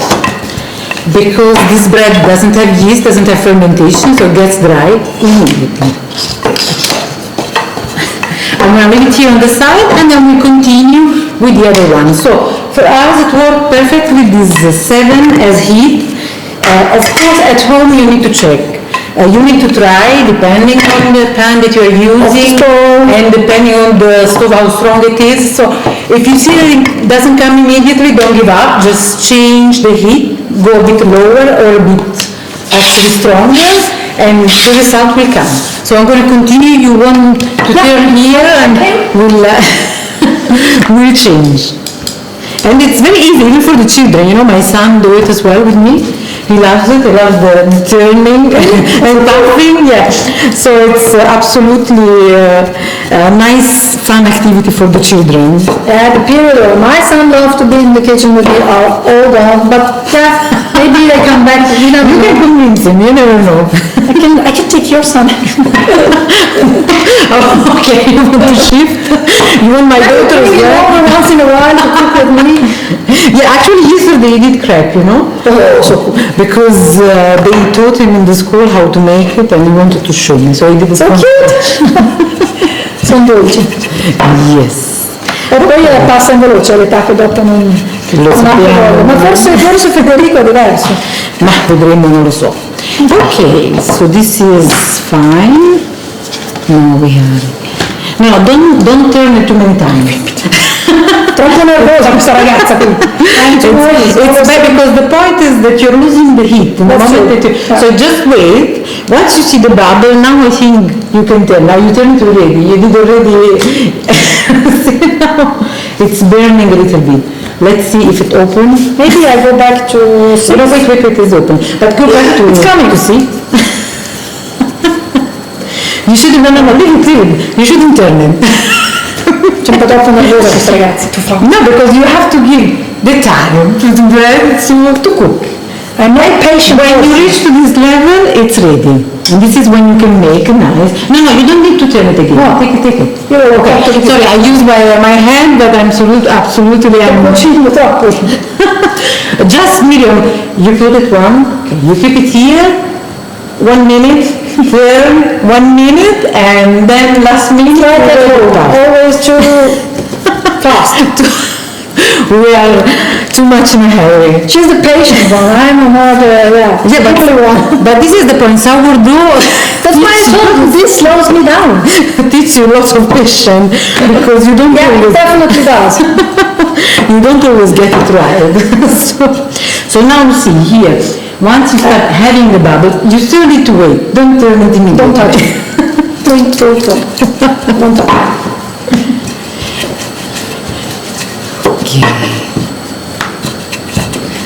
because this bread doesn't have yeast, doesn't have fermentation, so it gets dry immediately. I'm going to leave it here on the side, and then we continue with the other one. So for us it worked perfectly with this 7 as heat. Of course at home you need to check. You need to try depending on the pan that you are using and depending on the stove how strong it is. So if you see that it doesn't come immediately, don't give up, just change the heat, go a bit lower or a bit actually stronger, and the result will come. So I'm going to continue. You want to turn here, and we'll change. And it's very easy even for the children. You know, my son do it as well with me. He loves it. He loves the turning and puffing. Yeah. So it's absolutely a nice, fun activity for the children. Yeah, the period. My son loves to be in the kitchen with me all done, but yeah, maybe they come back. You never You know. can convince him. You never know. I can take your son. Oh, okay, you want to shift? You want my daughter as Bring him well? over once in a while to cook with me. Yeah, actually yesterday he did crepe, you know, because they taught him in the school how to make it, and he wanted to show me, so he did it. So cute. Sono dolci. Yes. E poi passa in veloce l'età che dopo non sappiamo. ma forse Federico è diverso. Ma vedremo, non lo so. Okay, so this is fine. Now we have. No, don't turn it too many times. Troppo nervosa questa ragazza qui. It's bad because the point is that you're losing the heat. The That's moment true. that you, so just wait. Once you see the bubble, now I think you can tell. Now you turn it already. You did already. See now, it's burning a little bit. Let's see if it opens. Maybe I go back to No, wait, it is open. But go back to. It's coming. To see. You shouldn't. No, leave it. You shouldn't turn it. C'è un po' troppo nervosa questa ragazza. No, because you have to give the time to the bread to cook. I'm not patient. When you reach to this level, it's ready. And this is when you can make a nice. No, you don't need to turn it again. No. Take it. Io Okay. Sorry, I use my hand, but I'm absolutely. cucino troppo. Just medium. You put it one. Okay. You keep it here. 1 minute. Turn 1 minute, and then last minute. Always too fast. We are too much in a hurry. She's the patient one. I'm another, But this is the point. Sourdough. That's why I told you, this slows me down. Teach you lots of patience because you don't Yeah, it always, definitely does. you don't always get it right. so now see here. Once you start having the bubble, you still need to wait. Don't turn it immediately. Don't touch it. Don't touch it. Don't touch it. Okay.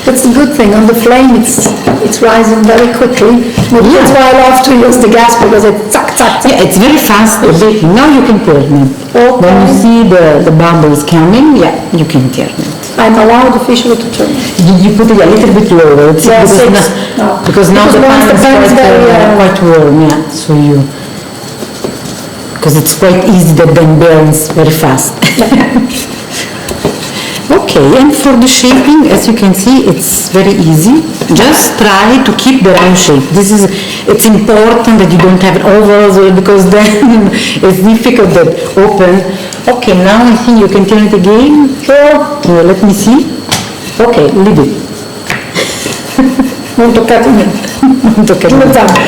That's the good thing. On the flame, it's rising very quickly. Maybe that's why I love to use the gas, because it's zack, zack, zack. Yeah, it's very fast baking. Now you can turn it. Okay. When you see the bubbles coming, yeah, you can turn it. I'm allowed officially to turn it. You put it a little bit lower. Yeah, because now the pan is quite warm, yeah. So because it's quite easy that then burns very fast. Okay, and for the shaping, as you can see, it's very easy. Just try to keep the round shape. It's important that you don't have ovals, because then it's difficult to open. Okay, now I think you can turn it again. Sure. Let me see. Okay, leave it. Non toccate niente. Non toccate Giù le zampe.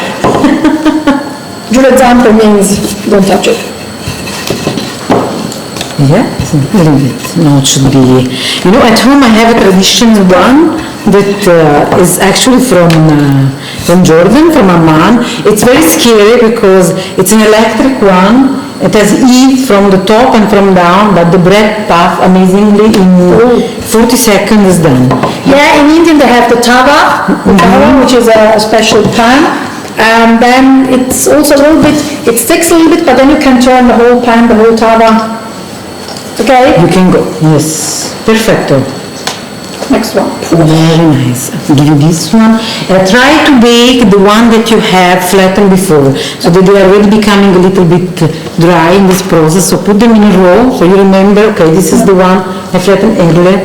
Giù le zampe means don't touch it. Yeah, a little bit. No, it should be. At home I have a traditional one that is actually from Jordan, from Amman. It's very scary because it's an electric one. It has heat from the top and from down, but the bread puff amazingly in 40 seconds is done. Yeah, in India they have the tawa, which is a special pan. And then it's also a little bit, it sticks a little bit, but then you can turn the whole pan, the whole tawa. Okay? You can go. Yes. Perfecto. Next one. Very nice. I'll give you this one. Try to bake the one that you have flattened before, so that they are already becoming a little bit dry in this process. So put them in a row, so you remember, okay, this is the one I flattened earlier.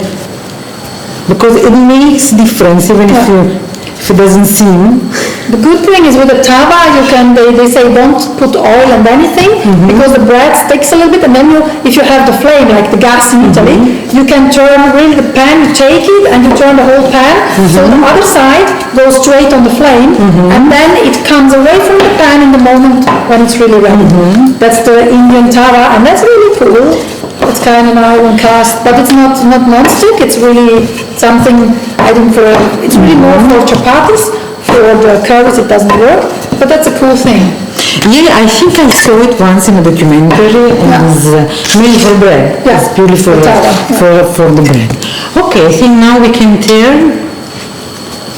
Because it makes difference, even if it doesn't seem. The good thing is with the tawa, they say don't put oil and anything, because the bread sticks a little bit, and then if you have the flame, like the gas in Italy, you can turn really the pan, you take it and you turn the whole pan, so the other side goes straight on the flame, and then it comes away from the pan in the moment when it's really ready. That's the Indian tawa, and that's really cool. It's kind of an iron cast, but it's not non-stick, it's really something I think it's really more for chapatis. For the curries it doesn't work, but that's a cool thing. Yeah, I think I saw it once in a documentary, and it's mainly for bread. Yeah. It's purely for the bread. Okay, I think now we can turn.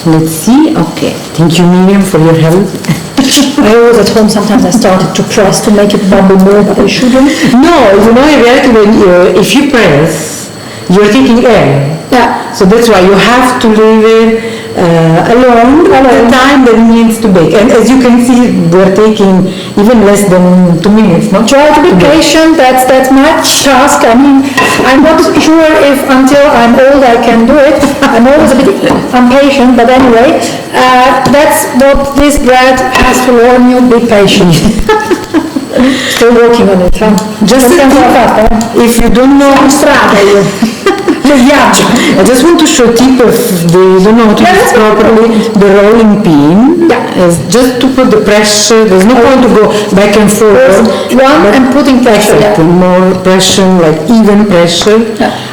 Let's see. Okay, thank you, Miriam, for your help. I always at home sometimes I started to press to make it bubble more, but I shouldn't. No, in reality, if you press, you're taking air. Yeah. So that's why you have to leave it alone the time that it needs to bake. And as you can see, we're taking even less than 2 minutes. No? Try to be patient. That's my task. I mean, I'm not sure if until I'm old I can do it. I'm always a bit impatient, but anyway, that's what this bread has to learn you. Be patient. Still working on it. Huh? Just if you don't know. I just want to show tip if they don't know how to use properly the rolling pin. Is just to put the pressure. There's no point to go back and forth. And putting pressure. Exactly. More pressure, like even pressure.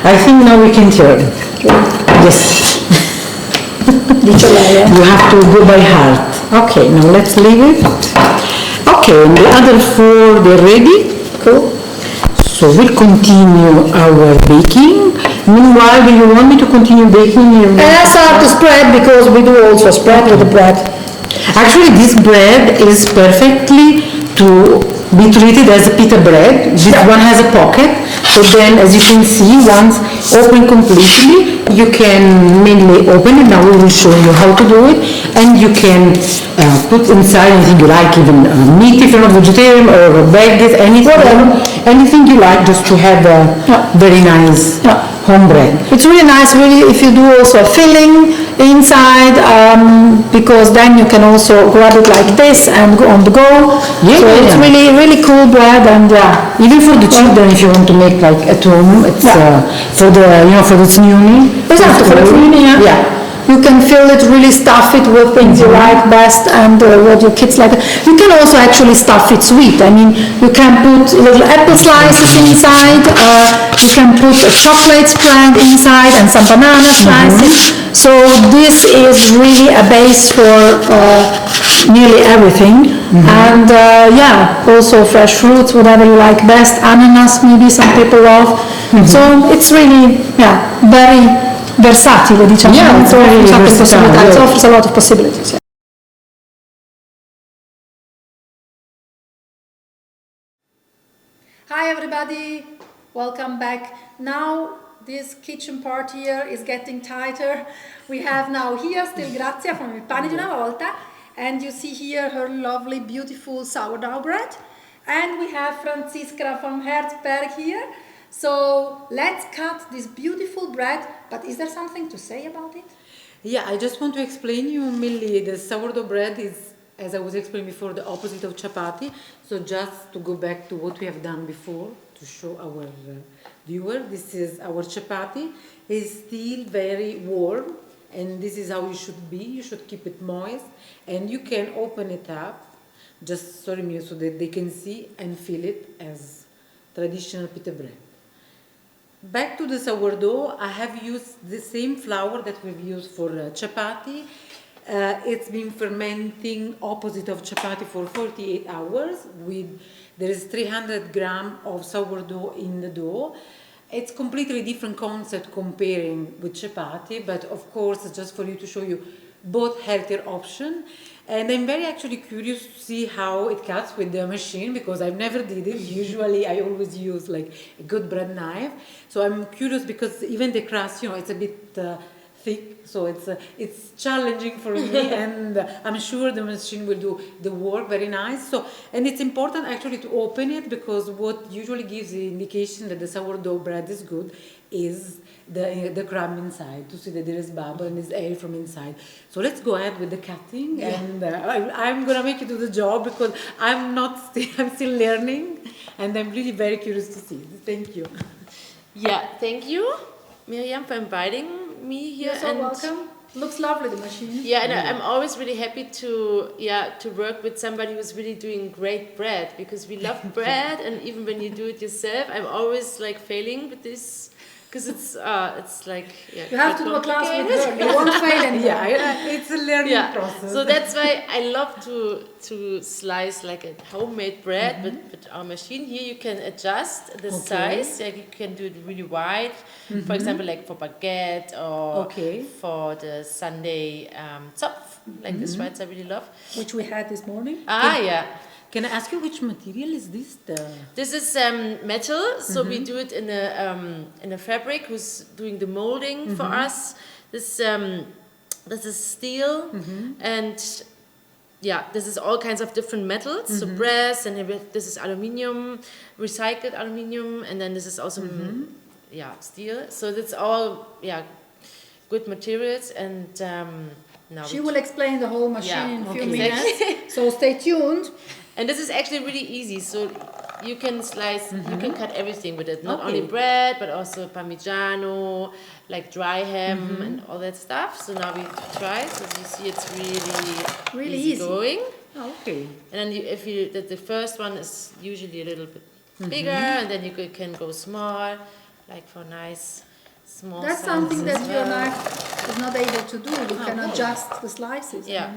I think now we can turn. Yes. You have to go by heart. Okay, now let's leave it. Okay, and the other 4, they're ready. Cool. So we'll continue our baking. Meanwhile, do you want me to continue baking? And I start to spread, because we do also spread with the bread. Actually, this bread is perfectly to be treated as a pita bread. This one has a pocket, so then as you can see, once open completely, you can mainly open it. Now we will show you how to do it, and you can put inside anything you like, even meat if you're not vegetarian, or veggies, anything you like, just to have a very nice home bread. It's really nice, really, if you do also a filling, inside, because then you can also grab it like this and go on the go. So it's really, really cool bread, and even for the children, if you want to make like at home, it's for the for the znuni. Esatto, for the cleaning, you can fill it, really stuff it with things you like best and what your kids like. You can also actually stuff it sweet. I mean, you can put little apple slices inside, you can put a chocolate spread inside and some banana slices. So this is really a base for nearly everything. And also fresh fruits, whatever you like best. Ananas, maybe some people love. So it's really, very versatile, diciamo. It's very versatile. It offers a lot of possibilities. Hi everybody, welcome back. Now this kitchen part here is getting tighter. We have now here still Grazia from Il Pane di una Volta, and you see here her lovely beautiful sourdough bread, and we have Franziska from Herzberg here. So let's cut this beautiful bread, but is there something to say about it? Yeah, I just want to explain you, Millie, the sourdough bread is, as I was explaining before, the opposite of chapati. So just to go back to what we have done before, to show our viewer, this is our chapati. It's still very warm, and this is how you should be. You should keep it moist, and you can open it up, just so that they can see and feel it as traditional pita bread. Back to the sourdough, I have used the same flour that we've used for chapati. It's been fermenting opposite of chapati for 48 hours. There is 300 grams of sourdough in the dough. It's completely different concept comparing with chapati, but of course, just for you to show you both healthier option. And I'm very actually curious to see how it cuts with the machine, because I've never did it. Usually I always use like a good bread knife. So I'm curious because even the crust, it's a bit thick, so it's challenging for me, and I'm sure the machine will do the work very nice. So, and it's important actually to open it, because what usually gives the indication that the sourdough bread is good is the crumb inside, to see that there is bubble and there's air from inside. So let's go ahead with the cutting, and I'm gonna make you do the job, because I'm still learning, and I'm really very curious to see. Thank you. Yeah, thank you, Miriam, for inviting me here. You're so welcome. Looks lovely, the machine. Yeah, and I'm always really happy to work with somebody who's really doing great bread, because we love bread, and even when you do it yourself, I'm always like failing with this, because it's like you have to do a class with her. You won't fail anymore. It's a learning process. So that's why I love to slice like a homemade bread, but with our machine here you can adjust the size. Like you can do it really wide, for example, like for baguette or for the Sunday Zopf, like this Schweiz I really love, which we had this morning. Can I ask you which material is this? This is metal, so we do it in a fabric who's doing the molding for us. This is steel, and this is all kinds of different metals. So brass, and this is aluminium, recycled aluminium, and then this is also steel. So that's all good materials, and now she will explain the whole machine in a few minutes. So stay tuned. And this is actually really easy, so you can slice, you can cut everything with it. Not only bread, but also parmigiano, like dry ham and all that stuff. So now we try. So you see, it's really easy going. Oh, okay. And then the first one is usually a little bit bigger, and then you can go small, like for nice small. That's something that your knife is not able to do. You can adjust the slices. Yeah.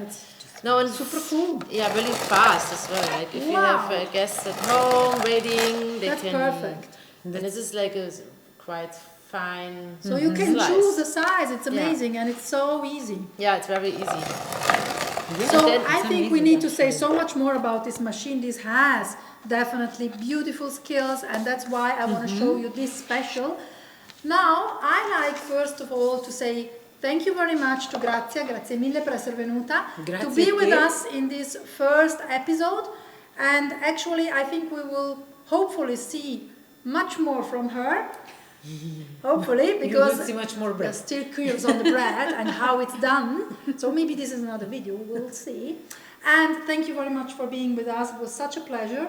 No, and super cool. Yeah, really fast as well. Like if you have guests at home waiting, they can. That's perfect. And this is like a quite fine. So you can choose the size. It's amazing, and it's so easy. Yeah, it's very easy. So I think we need to say so much more about this machine. This has definitely beautiful skills, and that's why I want to show you this special. Now, I like first of all to say thank you very much to Grazia, grazie mille per essere venuta, to be with us in this first episode. And actually, I think we will hopefully see much more from her. Hopefully, because you will see much more bread. there's still curious on the bread and how it's done. So maybe this is another video, we'll see. And thank you very much for being with us. It was such a pleasure.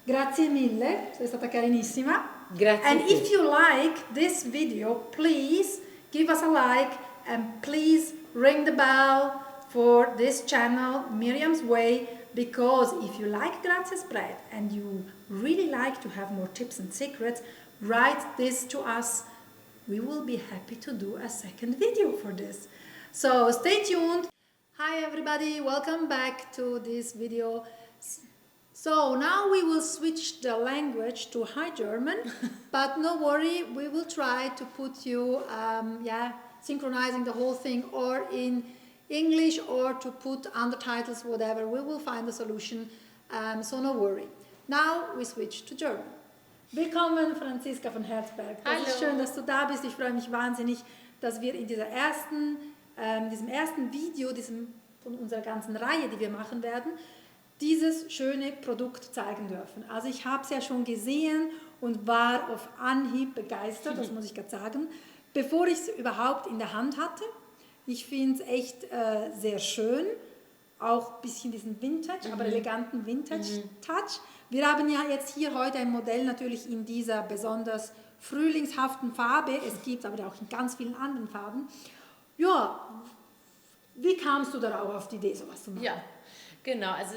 Grazie mille, sei stata carinissima. Grazie And a te. if you like this video, please give us a like and please ring the bell for this channel, Miriam's Way, because if you like Grazie bread and you really like to have more tips and secrets, write this to us. We will be happy to do a second video for this. So stay tuned. Hi everybody, welcome back to this video. So now we will switch the language to High German, but no worry, we will try to put you, synchronizing the whole thing or in English or to put undertitles, whatever. We will find a solution, so no worry. Now we switch to German. Willkommen, Franziska von Herzberg. Hallo. Es ist schön, dass du da bist. Ich freue mich wahnsinnig, dass wir in diesem ersten Video, von unserer ganzen Reihe, die wir machen werden, dieses schöne Produkt zeigen dürfen. Also ich habe es ja schon gesehen und war auf Anhieb begeistert, das muss ich gerade sagen, bevor ich es überhaupt in der Hand hatte. Ich finde es echt sehr schön, auch ein bisschen diesen Vintage, aber eleganten Vintage-Touch. Wir haben ja jetzt hier heute ein Modell natürlich in dieser besonders frühlingshaften Farbe, es gibt aber auch in ganz vielen anderen Farben. Ja, wie kamst du darauf auf die Idee, sowas zu machen? Ja, genau. Also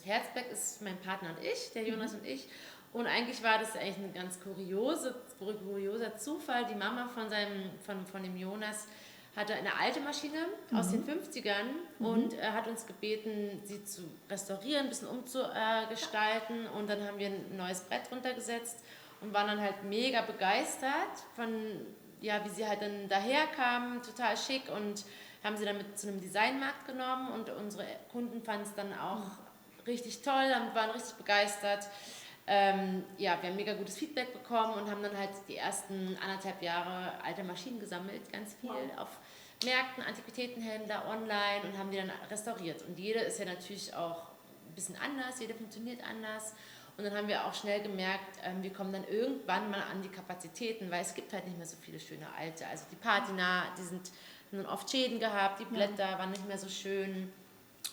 Herzberg ist mein Partner und ich, der Jonas und ich. Und eigentlich war das eigentlich ein ganz kurioser Zufall. Die Mama von dem Jonas hatte eine alte Maschine aus den 50ern und hat uns gebeten, sie zu restaurieren, ein bisschen umzugestalten. Und dann haben wir ein neues Brett runtergesetzt und waren dann halt mega begeistert von, ja, wie sie halt dann daherkam, total schick, und haben sie dann mit zu einem Designmarkt genommen und unsere Kunden fanden es dann auch richtig toll und waren richtig begeistert. Wir haben mega gutes Feedback bekommen und haben dann halt die ersten 1,5 Jahre alte Maschinen gesammelt, ganz viel auf Märkten, Antiquitätenhändler, online, und haben die dann restauriert. Und jede ist ja natürlich auch ein bisschen anders, jede funktioniert anders. Und dann haben wir auch schnell gemerkt, wir kommen dann irgendwann mal an die Kapazitäten, weil es gibt halt nicht mehr so viele schöne alte. Also die Patina, haben dann oft Schäden gehabt, die Blätter waren nicht mehr so schön,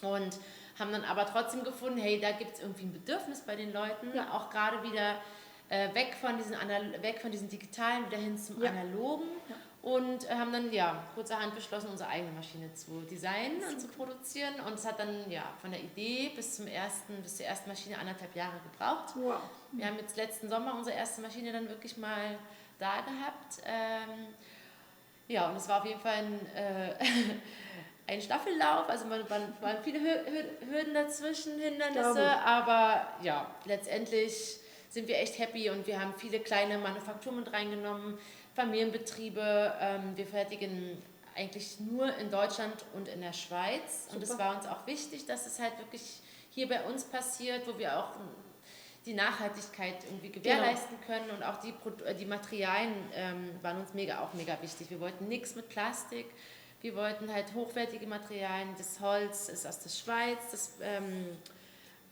und haben dann aber trotzdem gefunden, hey, da gibt es irgendwie ein Bedürfnis bei den Leuten, auch gerade wieder weg von diesen digitalen, wieder hin zum analogen, und haben dann kurzerhand beschlossen, unsere eigene Maschine zu designen und zu produzieren, und es hat dann von der Idee bis zur ersten Maschine 1,5 Jahre gebraucht. Wow. Wir haben jetzt letzten Sommer unsere erste Maschine dann wirklich mal da gehabt. Und es war auf jeden Fall ein Staffellauf, also waren viele Hürden dazwischen, Hindernisse, aber letztendlich sind wir echt happy, und wir haben viele kleine Manufakturen mit reingenommen, Familienbetriebe. Wir fertigen eigentlich nur in Deutschland und in der Schweiz. Super. Und es war uns auch wichtig, dass es halt wirklich hier bei uns passiert, wo wir auch die Nachhaltigkeit irgendwie gewährleisten können, und auch die Materialien waren uns mega wichtig. Wir wollten nichts mit Plastik, wir wollten halt hochwertige Materialien. Das Holz ist aus der Schweiz, das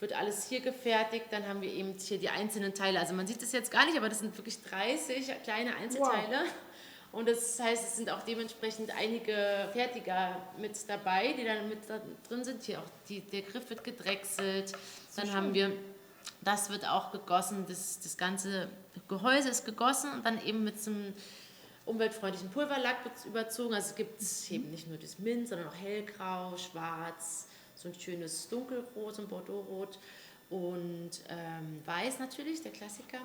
wird alles hier gefertigt. Dann haben wir eben hier die einzelnen Teile, also man sieht das jetzt gar nicht, aber das sind wirklich 30 kleine Einzelteile. Wow. Und das heißt, es sind auch dementsprechend einige Fertiger mit dabei, die dann mit drin sind. Hier auch der Griff wird gedrechselt. Dann haben wir, das wird auch gegossen, das ganze Gehäuse ist gegossen und dann eben mit so einem umweltfreundlichen Pulverlack überzogen. Also es gibt eben nicht nur das Mint, sondern auch hellgrau, schwarz, so ein schönes dunkelrot, so ein Bordeauxrot und weiß natürlich, der Klassiker.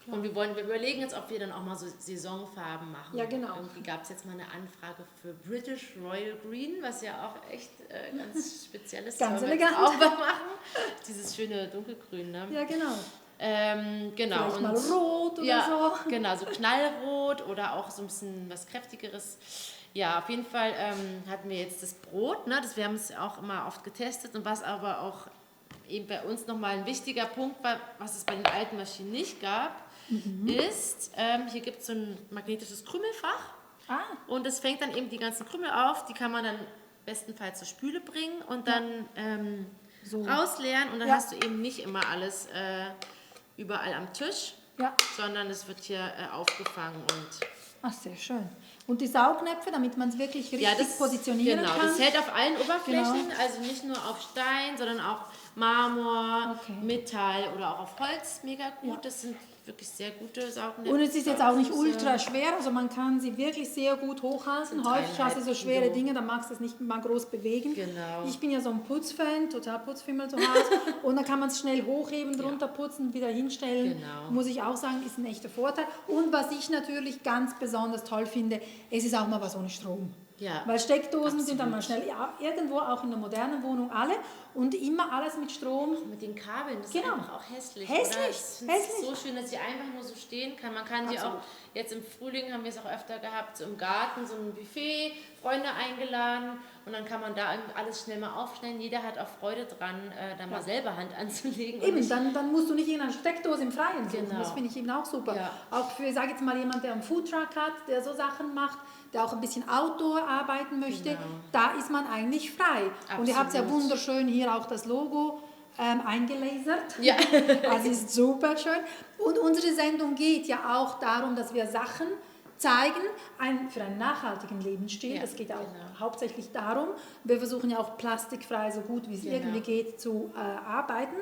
Klar. Und wir überlegen jetzt, ob wir dann auch mal so Saisonfarben machen. Ja, genau. Irgendwie gab es jetzt mal eine Anfrage für British Royal Green, was ja auch echt ganz speziell ist. Ganz elegant. Auch mal machen. Dieses schöne dunkelgrün, ne? Ja, genau. Genau. Vielleicht mal rot oder so. Genau, so knallrot oder auch so ein bisschen was Kräftigeres. Ja, auf jeden Fall hatten wir jetzt das Brot, ne? Wir haben es auch immer oft getestet, und was aber auch eben bei uns nochmal ein wichtiger Punkt war, was es bei den alten Maschinen nicht gab, ist, hier gibt es so ein magnetisches Krümelfach, und es fängt dann eben die ganzen Krümel auf, die kann man dann bestenfalls zur Spüle bringen und dann so rausleeren, und dann hast du eben nicht immer alles überall am Tisch. sondern es wird hier aufgefangen und... Ach, sehr schön. Und die Saugnäpfe, damit man es wirklich richtig positionieren kann? Genau, das hält auf allen Oberflächen, also nicht nur auf Stein, sondern auch Marmor, Metall oder auch auf Holz, mega gut. Ja. Das sind wirklich sehr gute Saugnäpfe. Und es ist jetzt auch nicht ultra schwer, also man kann sie wirklich sehr gut hochhalten. Häufig hast du so schwere Dinge, dann magst du es nicht mal groß bewegen. Genau. Ich bin ja so ein Putzfan, total Putzfimmel zu Hause. Und dann kann man es schnell hochheben, drunter putzen, wieder hinstellen. Genau. Muss ich auch sagen, ist ein echter Vorteil. Und was ich natürlich ganz besonders toll finde, es ist auch mal was ohne Strom. Ja, weil Steckdosen sind dann mal schnell irgendwo, auch in der modernen Wohnung alle und immer alles mit Strom. Auch mit den Kabeln, das ist einfach auch hässlich. Hässlich, ist so schön, dass sie einfach nur so stehen kann. Man kann die auch, jetzt im Frühling haben wir es auch öfter gehabt, so im Garten, so ein Buffet, Freunde eingeladen und dann kann man da alles schnell mal aufschneiden. Jeder hat auch Freude dran, da mal selber Hand anzulegen. Eben, dann musst du nicht in einer Steckdose im Freien suchen. Genau. Das finde ich eben auch super. Ja. Auch für, sage jetzt mal, jemand, der einen Foodtruck hat, der so Sachen macht, der auch ein bisschen Outdoor arbeiten möchte, da ist man eigentlich frei. Absolut. Und ihr habt ja wunderschön hier auch das Logo eingelasert. Ja. Das ist super schön. Und unsere Sendung geht ja auch darum, dass wir Sachen zeigen für einen nachhaltigen Lebensstil. Ja, das geht auch hauptsächlich darum. Wir versuchen ja auch plastikfrei, so gut wie es irgendwie geht, zu arbeiten.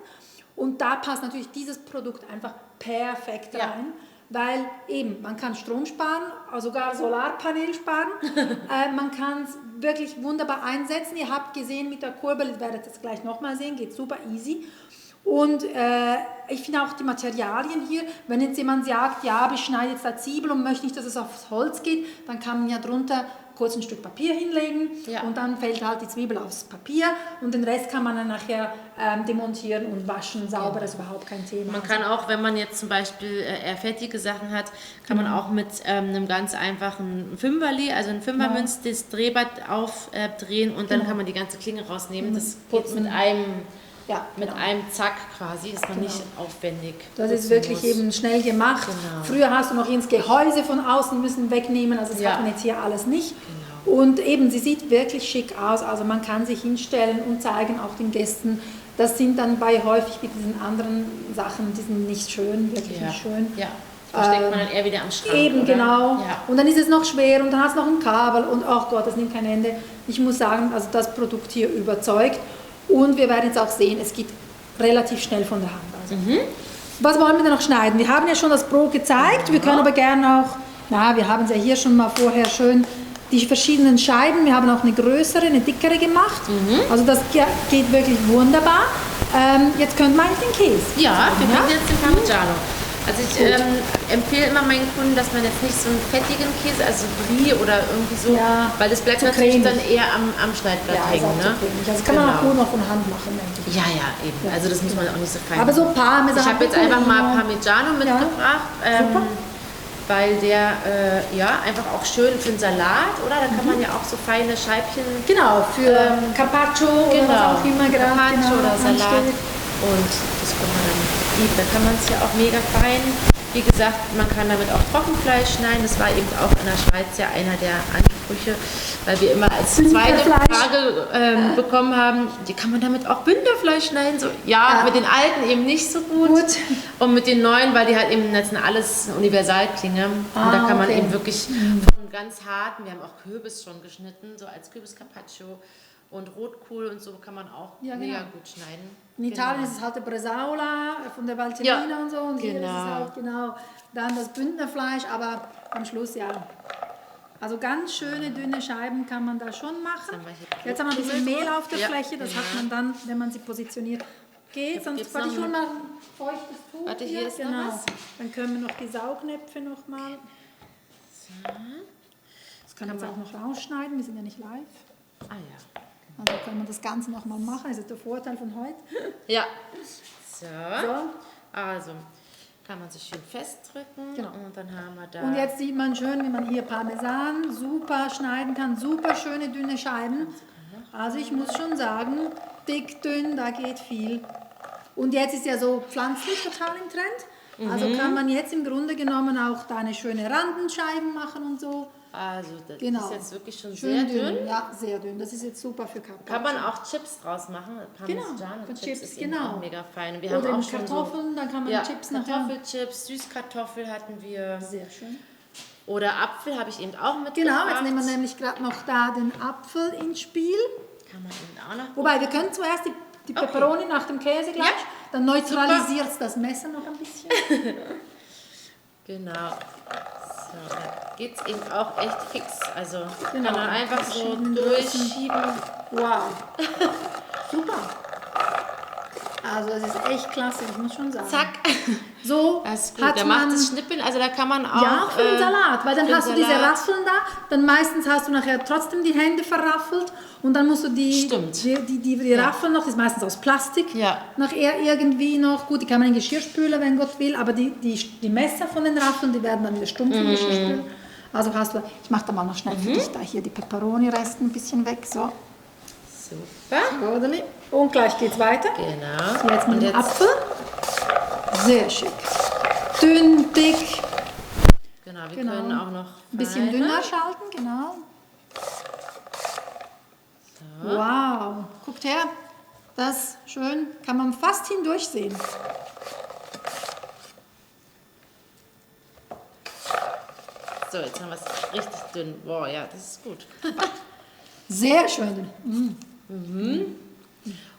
Und da passt natürlich dieses Produkt einfach perfekt rein. Weil eben, man kann Strom sparen, sogar Solarpanel sparen. Man kann es wirklich wunderbar einsetzen. Ihr habt gesehen mit der Kurbel, ihr werdet das gleich nochmal sehen, geht super easy. Und ich finde auch die Materialien hier, wenn jetzt jemand sagt, ja, ich schneide jetzt da Zwiebel und möchte nicht, dass es aufs Holz geht, dann kann man ja drunter kurz ein Stück Papier hinlegen und dann fällt halt die Zwiebel aufs Papier und den Rest kann man dann nachher demontieren und waschen sauber, das ist überhaupt kein Thema. Man kann auch, wenn man jetzt zum Beispiel eher fertige Sachen hat, kann man auch mit einem ganz einfachen Fünferli, also ein Fünfermünz, das Drehbad aufdrehen und dann kann man die ganze Klinge rausnehmen. Das geht mit einem... Ja, mit einem Zack quasi, ist man nicht aufwendig. Das ist wirklich eben schnell gemacht. Genau. Früher hast du noch ins Gehäuse von außen müssen wegnehmen, also das hat man jetzt hier alles nicht. Genau. Und eben, sie sieht wirklich schick aus, also man kann sich hinstellen und zeigen auch den Gästen. Das sind dann bei häufig mit diesen anderen Sachen, die sind nicht schön, wirklich nicht schön. Ja. Das steckt man dann eher wieder am Schrank. Eben, oder? Genau. Ja. Und dann ist es noch schwer und dann hast du noch ein Kabel und ach Gott, das nimmt kein Ende. Ich muss sagen, also das Produkt hier überzeugt. Und wir werden jetzt auch sehen, es geht relativ schnell von der Hand. Also. Was wollen wir denn noch schneiden? Wir haben ja schon das Brot gezeigt, wir können aber gerne auch, wir haben es ja hier schon mal vorher schön, die verschiedenen Scheiben, wir haben auch eine größere, eine dickere gemacht. Also das geht wirklich wunderbar. Jetzt könnte man eigentlich den Käse. Ja, wir können jetzt den Parmigiano. Also ich empfehle immer meinen Kunden, dass man jetzt nicht so einen fettigen Käse, also Brie oder irgendwie so, weil das bleibt natürlich dann eher am Schneidblatt hängen. Ne? Das kann man auch gut noch von Hand machen, denke ich. Ja, eben. Also das muss man auch nicht so fein machen. Aber so Parmesan. Ich habe jetzt einfach mal Parmigiano mitgebracht, weil der einfach auch schön für einen Salat, oder? Da kann man ja auch so feine Scheibchen... Genau, für Carpaccio oder was auch immer gerade. Carpaccio oder Salat. Und das kann man dann lieben. Da kann man es ja auch mega fein. Wie gesagt, man kann damit auch Trockenfleisch schneiden. Das war eben auch in der Schweiz ja einer der Ansprüche, weil wir immer als zweite Frage bekommen haben, kann man damit auch Bündnerfleisch schneiden? So, mit den alten eben nicht so gut. Und mit den neuen, weil die halt eben jetzt alles Universalklinge. Und da kann man eben wirklich von ganz harten, wir haben auch Kürbis schon geschnitten, so als Kürbis-Carpaccio. Und Rotkohl und so kann man auch mega gut schneiden. In Italien ist es halt der Bresaola von der Valtellina und so. Und hier ist es halt dann das Bündnerfleisch, aber am Schluss Also ganz schöne dünne Scheiben kann man da schon machen. Jetzt haben wir ein bisschen Mehl auf der Fläche, das hat man dann, wenn man sie positioniert. Geht, sonst warte ich hole mal ein feuchtes Tuch. Warte, hier ist noch was. Dann können wir noch die Saugnäpfe noch mal. So. Das können wir jetzt auch noch rausschneiden, wir sind ja nicht live. Ah ja. Also können wir das Ganze noch mal machen, das ist der Vorteil von heute. Ja. So. Also kann man sich schön festdrücken und dann haben wir da... Und jetzt sieht man schön, wie man hier Parmesan super schneiden kann, super schöne dünne Scheiben. Also ich muss schon sagen, dick, dünn, da geht viel. Und jetzt ist ja so pflanzlich total im Trend. Also kann man jetzt im Grunde genommen auch da eine schöne Randenscheiben machen und so. Also das Genau. ist jetzt wirklich schon Schön sehr dünn. Ja, sehr dünn. Das ist jetzt super für Carpaccio. Kann man auch Chips draus machen. Parmigiano-Chips ist eben auch mega fein. Wir Oder haben eben auch schon Kartoffeln, dann kann man Chips nachher. Kartoffelchips, Süßkartoffel hatten wir. Sehr schön. Oder Apfel habe ich eben auch mitgebracht. Genau, jetzt nehmen wir nämlich gerade noch da den Apfel ins Spiel. Kann man eben auch noch. Wobei, wir können zuerst die Peperoni nach dem Käse gleich, dann neutralisiert es das Messer noch ein bisschen. Genau. So, da geht es eben auch echt fix. Also Genau. kann man einfach so Verschiedene durchschieben. Wow. Super. Also das ist echt klasse, ich muss schon sagen. Zack. So Das ist gut. hat Da man... macht das Schnippeln, also da kann man auch... Ja, für den Salat, weil dann für den hast du diese Salat. Raffeln da, dann meistens hast du nachher trotzdem die Hände verraffelt und dann musst du die Raffeln noch, das ist meistens aus Plastik, nachher irgendwie noch, gut, die kann man in Geschirrspüler, wenn Gott will, aber die Messer von den Raffeln, die werden dann in der stumpfen Geschirrspüler. Also hast du, ich mache da mal noch schnell für dich da hier die Peperoni-Reste ein bisschen weg, so. Super. Und gleich geht's weiter. Genau. So, jetzt mit dem Apfel. Sehr schick. Dünn, dick. Genau, wir können auch noch ein bisschen dünner schalten, genau. So. Wow, guckt her. Das schön, kann man fast hindurch sehen. So, jetzt haben wir es richtig dünn. Boah, ja, das ist gut. Sehr schön.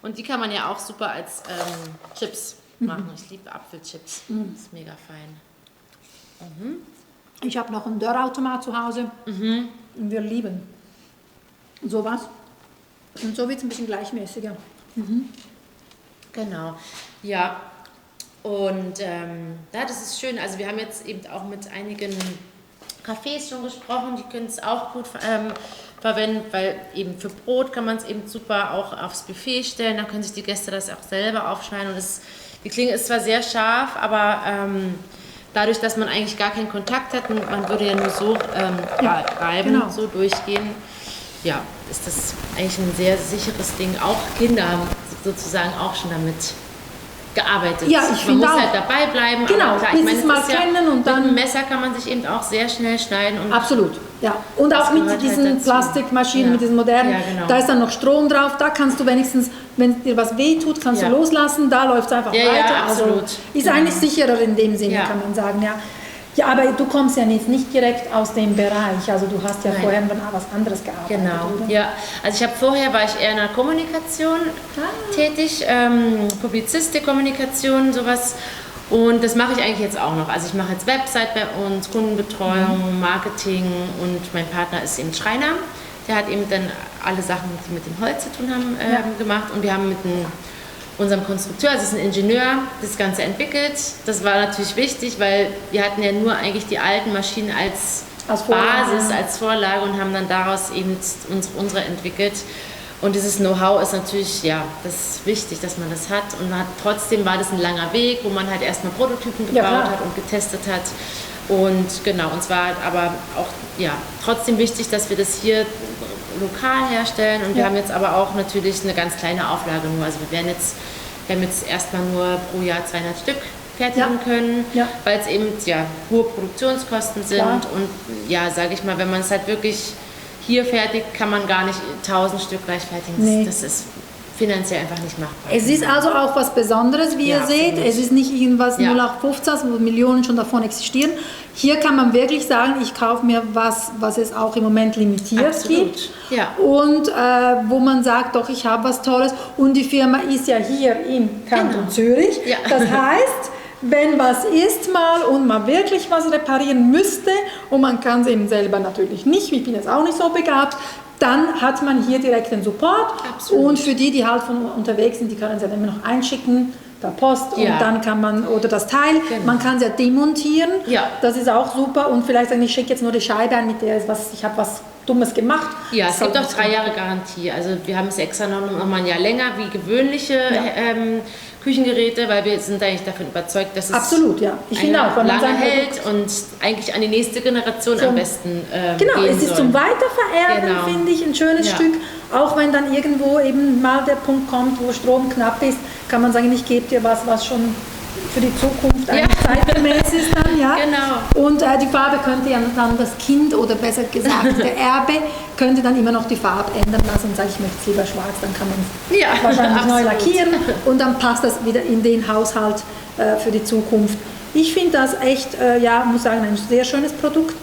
Und die kann man ja auch super als Chips machen. Ich liebe Apfelchips. Das ist mega fein. Ich habe noch einen Dörrautomat zu Hause und wir lieben sowas. Und so wird es ein bisschen gleichmäßiger. Genau, ja. Und ja, das ist schön. Also wir haben jetzt eben auch mit einigen Cafés schon gesprochen, die können es auch gut verwenden, weil eben für Brot kann man es eben super auch aufs Buffet stellen, dann können sich die Gäste das auch selber aufschneiden. Und die Klinge ist zwar sehr scharf, aber dadurch, dass man eigentlich gar keinen Kontakt hat, man würde ja nur so reiben, so durchgehen, ja, ist das eigentlich ein sehr sicheres Ding. Auch Kinder haben sozusagen auch schon damit gearbeitet. Ja, ich finde auch. Man muss halt dabei bleiben. Genau, aber klar, bis ich meine, es mal kennen und dann... Mit dem Messer kann man sich eben auch sehr schnell schneiden. Und absolut, ja. Und auch mit diesen Plastikmaschinen, mit diesen modernen, da ist dann noch Strom drauf, da kannst du wenigstens, wenn dir was wehtut, kannst du loslassen, da läuft es einfach weiter. Ja, absolut. Also ist eigentlich sicherer in dem Sinne, kann man sagen, ja. Ja, aber du kommst ja jetzt nicht direkt aus dem Bereich, also du hast ja vorher an was anderes gearbeitet, oder? Ja. Also vorher war ich eher in der Kommunikation tätig, Publizistik, Kommunikation, sowas. Und das mache ich eigentlich jetzt auch noch. Also ich mache jetzt Website bei uns, Kundenbetreuung, Marketing und mein Partner ist eben Schreiner. Der hat eben dann alle Sachen, die mit dem Holz zu tun haben, gemacht. Und wir haben mit unserem Konstrukteur, also ist ein Ingenieur, das Ganze entwickelt. Das war natürlich wichtig, weil wir hatten ja nur eigentlich die alten Maschinen als Basis, als Vorlage und haben dann daraus eben unsere entwickelt. Und dieses Know-how ist natürlich, das ist wichtig, dass man das hat. Und trotzdem war das ein langer Weg, wo man halt erstmal Prototypen gebaut hat und getestet hat. Und genau, uns war halt aber auch trotzdem wichtig, dass wir das hier lokal herstellen. Und wir haben jetzt aber auch natürlich eine ganz kleine Auflage nur. Also wir haben jetzt erstmal nur pro Jahr 200 Stück fertigen können, weil es eben hohe Produktionskosten sind. Und sage ich mal, wenn man es halt wirklich hier fertigt, kann man gar nicht 1000 Stück gleich fertigen. Das ist finanziell einfach nicht machbar. Es ist also auch was Besonderes, wie ihr seht. Absolut. Es ist nicht irgendwas 0815, wo Millionen schon davon existieren. Hier kann man wirklich sagen, ich kaufe mir was es auch im Moment limitiert gibt. Ja. Und wo man sagt, doch, ich habe was Tolles. Und die Firma ist ja hier im Kanton Zürich. Ja. Das heißt, wenn was ist mal und man wirklich was reparieren müsste und man kann es eben selber natürlich nicht, ich bin jetzt auch nicht so begabt, dann hat man hier direkt den Support. Absolut. Und für die halt von unterwegs sind, die können es ja immer noch einschicken per Post und dann kann man, oder das Teil, man kann es ja demontieren, das ist auch super und vielleicht sagen, ich schicke jetzt nur die Scheibe an, mit der ich habe was Dummes gemacht. Ja, es gibt auch 3 Jahre Garantie, also wir haben es extra noch mal ein Jahr länger wie gewöhnliche Küchengeräte, weil wir sind eigentlich davon überzeugt, dass es ich finde auch, lange hält und eigentlich an die nächste Generation am besten genau, es ist zum Weitervererben, finde ich, ein schönes Stück. Auch wenn dann irgendwo eben mal der Punkt kommt, wo Strom knapp ist, kann man sagen, ich gebe dir was schon für die Zukunft eigentlich zeitgemäß ist dann, ja. Genau. Und die Farbe könnte ja dann das Kind oder besser gesagt der Erbe könnte dann immer noch die Farbe ändern lassen und sagen, ich möchte es lieber schwarz, dann kann man es wahrscheinlich neu lackieren und dann passt das wieder in den Haushalt für die Zukunft. Ich finde das echt, muss sagen, ein sehr schönes Produkt,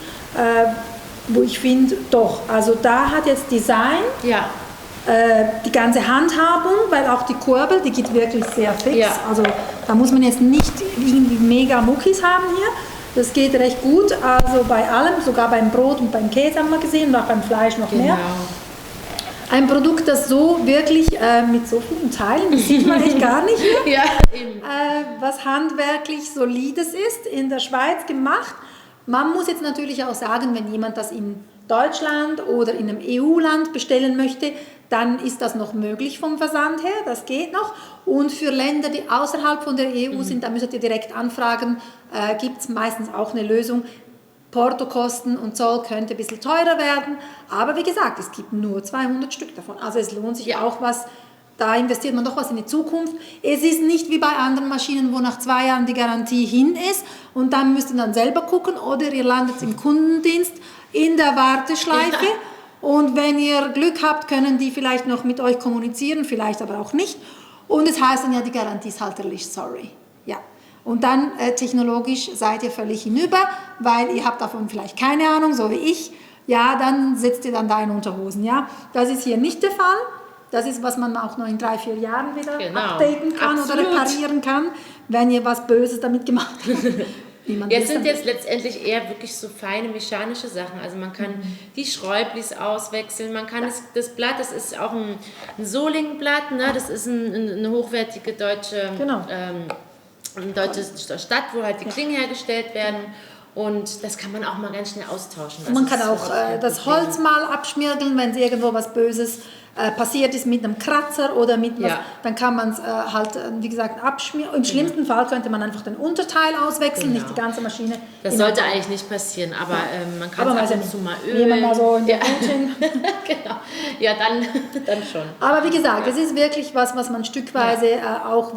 wo ich finde, doch, also da hat jetzt Design, die ganze Handhabung, weil auch die Kurbel, die geht wirklich sehr fix. Ja. Also da muss man jetzt nicht irgendwie mega Muckis haben hier. Das geht recht gut. Also bei allem, sogar beim Brot und beim Käse haben wir gesehen und auch beim Fleisch noch mehr. Ein Produkt, das so wirklich mit so vielen Teilen, das sieht man echt gar nicht hier, was handwerklich solides ist, in der Schweiz gemacht. Man muss jetzt natürlich auch sagen, wenn jemand das in Deutschland oder in einem EU-Land bestellen möchte, dann ist das noch möglich vom Versand her, das geht noch. Und für Länder, die außerhalb von der EU sind, da müsstet ihr direkt anfragen, gibt es meistens auch eine Lösung. Portokosten und Zoll könnte ein bisschen teurer werden, aber wie gesagt, es gibt nur 200 Stück davon. Also es lohnt sich auch was, da investiert man doch was in die Zukunft. Es ist nicht wie bei anderen Maschinen, wo nach 2 Jahren die Garantie hin ist und dann müsst ihr dann selber gucken oder ihr landet im Kundendienst in der Warteschleife. Ja. Und wenn ihr Glück habt, können die vielleicht noch mit euch kommunizieren, vielleicht aber auch nicht. Und es heißt dann ja, die Garantie ist halterlich, sorry. Ja. Und dann technologisch seid ihr völlig hinüber, weil ihr habt davon vielleicht keine Ahnung, so wie ich. Ja, dann sitzt ihr dann da in Unterhosen. Ja. Das ist hier nicht der Fall. Das ist, was man auch noch in 3-4 Jahren wieder updaten kann oder reparieren kann, wenn ihr was Böses damit gemacht habt. Das sind jetzt letztendlich eher wirklich so feine mechanische Sachen. Also man kann die Schräublis auswechseln, man kann das Blatt, das ist auch ein Solingblatt, ne? Das ist eine hochwertige deutsche, deutsche Stadt, wo halt die Klingen hergestellt werden. Und das kann man auch mal ganz schnell austauschen. Man kann auch das Holz mal abschmirgeln, wenn irgendwo was Böses passiert ist mit einem Kratzer oder mit was, dann kann man es halt, wie gesagt, abschmieren. Im schlimmsten Fall könnte man einfach den Unterteil auswechseln, nicht die ganze Maschine. Das sollte eigentlich nicht passieren, aber man kann es ab und zu mal ölen. Nehmen wir mal so in der Routine. Genau. Ja, dann schon. Aber wie gesagt, es ist wirklich was man stückweise auch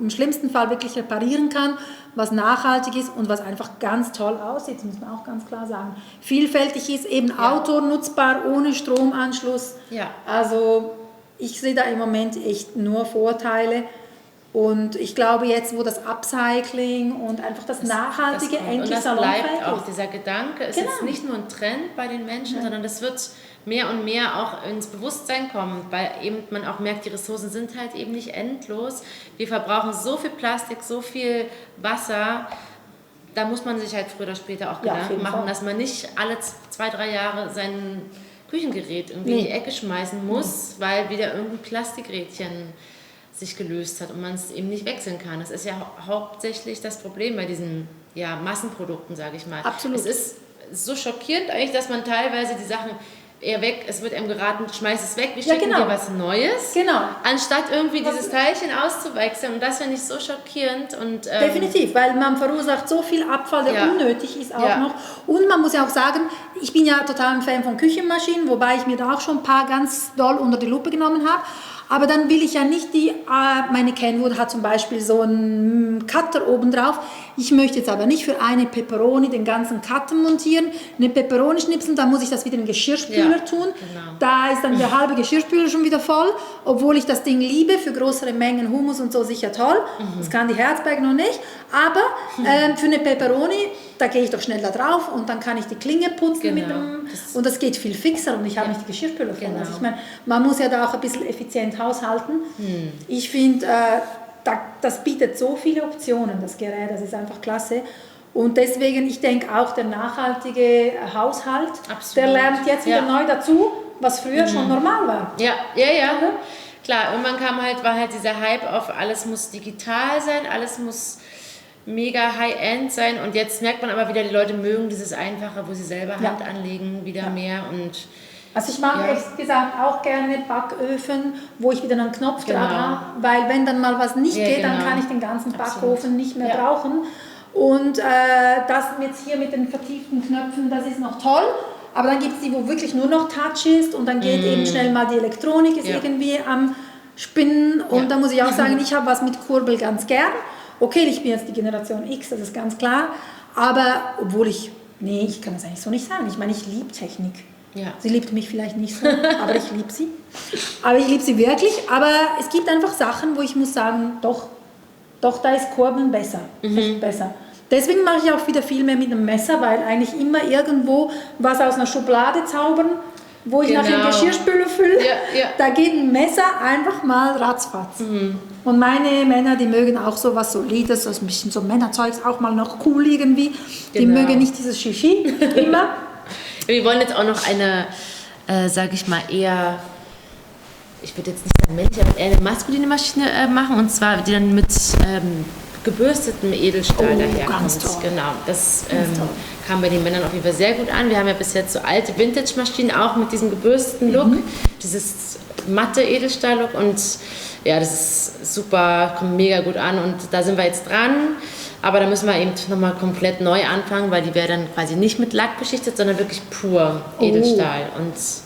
im schlimmsten Fall wirklich reparieren kann, was nachhaltig ist und was einfach ganz toll aussieht, das muss man auch ganz klar sagen. Vielfältig ist, eben Outdoor nutzbar, ohne Stromanschluss. Ja. Also ich sehe da im Moment echt nur Vorteile. Und ich glaube jetzt, wo das Upcycling und einfach das Nachhaltige endlich salonfähig ist. Und das bleibt auch dieser Gedanke, es ist nicht nur ein Trend bei den Menschen, sondern das wird mehr und mehr auch ins Bewusstsein kommen, weil eben man auch merkt, die Ressourcen sind halt eben nicht endlos. Wir verbrauchen so viel Plastik, so viel Wasser, da muss man sich halt früher oder später auch Gedanken machen, dass man nicht alle 2-3 Jahre sein Küchengerät irgendwie in die Ecke schmeißen muss, weil wieder irgendein Plastikrädchen sich gelöst hat und man es eben nicht wechseln kann. Das ist ja hauptsächlich das Problem bei diesen Massenprodukten, sage ich mal. Absolut. Es ist so schockierend eigentlich, dass man teilweise die Sachen eher weg, es wird einem geraten, schmeiß es weg, wir schicken dir was Neues, anstatt irgendwie dieses Teilchen auszuwechseln. Und das finde ich so schockierend. Und, definitiv, weil man verursacht so viel Abfall, der unnötig ist auch noch. Und man muss ja auch sagen, ich bin ja total ein Fan von Küchenmaschinen, wobei ich mir da auch schon ein paar ganz doll unter die Lupe genommen habe. Aber dann will ich ja nicht meine Kenwood hat zum Beispiel so einen Cutter oben drauf. Ich möchte jetzt aber nicht für eine Pepperoni den ganzen Cutter montieren, eine Pepperoni schnipseln, dann muss ich das wieder in den Geschirrspüler tun. Genau. Da ist dann der halbe Geschirrspüler schon wieder voll, obwohl ich das Ding liebe, für größere Mengen Hummus und so sicher toll. Das kann die Herzberg noch nicht. Aber für eine Pepperoni, da gehe ich doch schnell da drauf und dann kann ich die Klinge putzen mit dem, und das geht viel fixer und ich habe nicht die Geschirrspüler voll. Also ich meine, man muss ja da auch ein bisschen effizient haushalten. Ich finde, das bietet so viele Optionen, das Gerät, das ist einfach klasse. Und deswegen, ich denke auch, der nachhaltige Haushalt, der lernt jetzt wieder neu dazu, was früher schon normal war. Ja. Klar, irgendwann war halt dieser Hype auf, alles muss digital sein, alles muss mega High-End sein und jetzt merkt man aber wieder, die Leute mögen dieses Einfache, wo sie selber Hand anlegen, wieder mehr und also ich mag ehrlich gesagt auch gerne Backöfen, wo ich wieder einen Knopf dran habe, weil wenn dann mal was nicht geht, dann kann ich den ganzen Backofen nicht mehr brauchen. Und das jetzt hier mit den vertieften Knöpfen, das ist noch toll, aber dann gibt es die, wo wirklich nur noch Touch ist und dann geht eben schnell mal die Elektronik ist irgendwie am Spinnen und da muss ich auch sagen, ich habe was mit Kurbel ganz gern Okay, ich bin jetzt die Generation X, das ist ganz klar, aber ich kann das eigentlich so nicht sagen. Ich meine, ich liebe Technik. Ja. Sie liebt mich vielleicht nicht so, aber ich liebe sie. Aber ich liebe sie wirklich. Aber es gibt einfach Sachen, wo ich muss sagen, doch, da ist Kurbeln besser. Echt besser. Deswegen mache ich auch wieder viel mehr mit einem Messer, weil eigentlich immer irgendwo was aus einer Schublade zaubern, wo ich nachher Geschirrspüler fülle, da geht ein Messer einfach mal ratzfatz. Und meine Männer, die mögen auch so was Solides, so ein bisschen so Männerzeugs, auch mal noch cool irgendwie. Die mögen nicht dieses Shishi immer. Wir wollen jetzt auch noch eine, sage ich mal, eher, ich würde jetzt nicht sagen männlich, aber eher eine maskuline Maschine machen, und zwar die dann mit gebürstetem Edelstahl daherkommt. Ganz toll. Genau, das kam bei den Männern auf jeden Fall sehr gut an. Wir haben ja bis jetzt so alte Vintage-Maschinen auch mit diesem gebürsteten Look, dieses matte Edelstahl-Look, und ja, das ist super, kommt mega gut an, und da sind wir jetzt dran. Aber da müssen wir eben nochmal komplett neu anfangen, weil die wäre dann quasi nicht mit Lack beschichtet, sondern wirklich pur Edelstahl. Und ist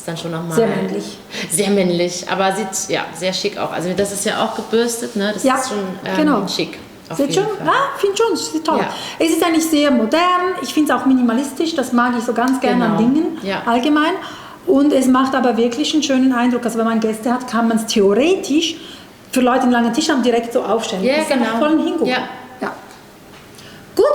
dann schon nochmal... Sehr männlich. Sehr männlich, aber sieht ja sehr schick aus. Also das ist ja auch gebürstet, ne? Das ist schon schick. Sieht schon, finde schon, sieht toll. Ja. Es ist eigentlich sehr modern, ich finde es auch minimalistisch, das mag ich so ganz gerne an Dingen, allgemein. Und es macht aber wirklich einen schönen Eindruck. Also wenn man Gäste hat, kann man es theoretisch für Leute, die einen langen Tisch haben, direkt so aufstellen. Ja, das ist einfach voll ein Hingucken. Ja. Gut,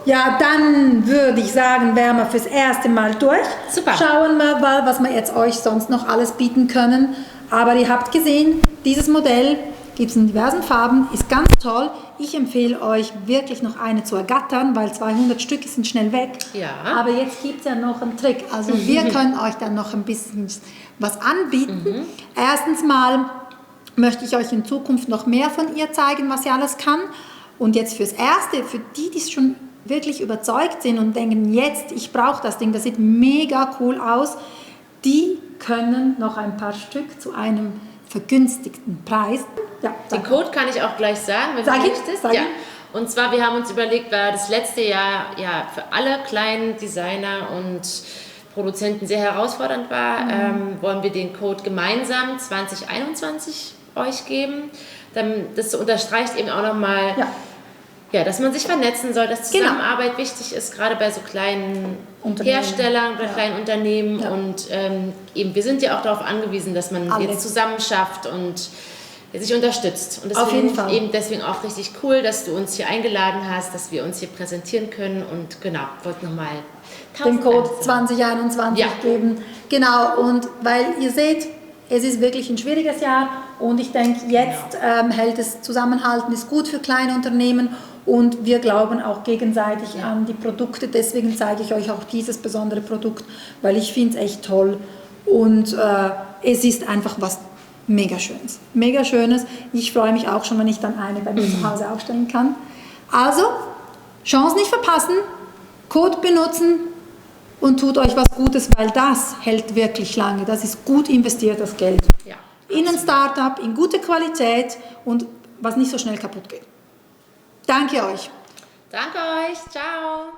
ja, dann würde ich sagen, wären wir fürs erste Mal durch. Super. Schauen wir mal, was wir jetzt euch sonst noch alles bieten können. Aber ihr habt gesehen, dieses Modell gibt es in diversen Farben, ist ganz toll. Ich empfehle euch wirklich noch eine zu ergattern, weil 200 Stück sind schnell weg. Ja. Aber jetzt gibt es ja noch einen Trick. Also wir können euch dann noch ein bisschen was anbieten. Erstens mal möchte ich euch in Zukunft noch mehr von ihr zeigen, was sie alles kann. Und jetzt fürs Erste, für die, die schon wirklich überzeugt sind und denken, jetzt, ich brauche das Ding, das sieht mega cool aus, die können noch ein paar Stück zu einem vergünstigten Preis. Ja, den Code kann ich auch gleich sagen, wenn sag du ich, möchtest. sag ja. Und zwar, wir haben uns überlegt, weil das letzte Jahr ja für alle kleinen Designer und Produzenten sehr herausfordernd war, wollen wir den Code gemeinsam 2021 euch geben. Das unterstreicht eben auch nochmal, dass man sich vernetzen soll, dass Zusammenarbeit wichtig ist, gerade bei so kleinen Herstellern oder kleinen Unternehmen. Ja. Und eben, wir sind ja auch darauf angewiesen, dass man jetzt zusammen schafft und sich unterstützt. Und auf jeden Fall. Eben deswegen auch richtig cool, dass du uns hier eingeladen hast, dass wir uns hier präsentieren können. Und genau, wollte nochmal den Code 2021 geben. Genau, und weil ihr seht, es ist wirklich ein schwieriges Jahr und ich denke, jetzt hält es zusammenhalten, ist gut für kleine Unternehmen und wir glauben auch gegenseitig an die Produkte. Deswegen zeige ich euch auch dieses besondere Produkt, weil ich finde es echt toll und es ist einfach was mega Schönes. Mega Schönes. Ich freue mich auch schon, wenn ich dann eine bei mir zu Hause aufstellen kann. Also, Chance nicht verpassen, Code benutzen und tut euch was Gutes, weil das hält wirklich lange. Das ist gut investiertes Geld. Ja, in ein Startup, in gute Qualität und was nicht so schnell kaputt geht. Danke euch. Danke euch. Ciao.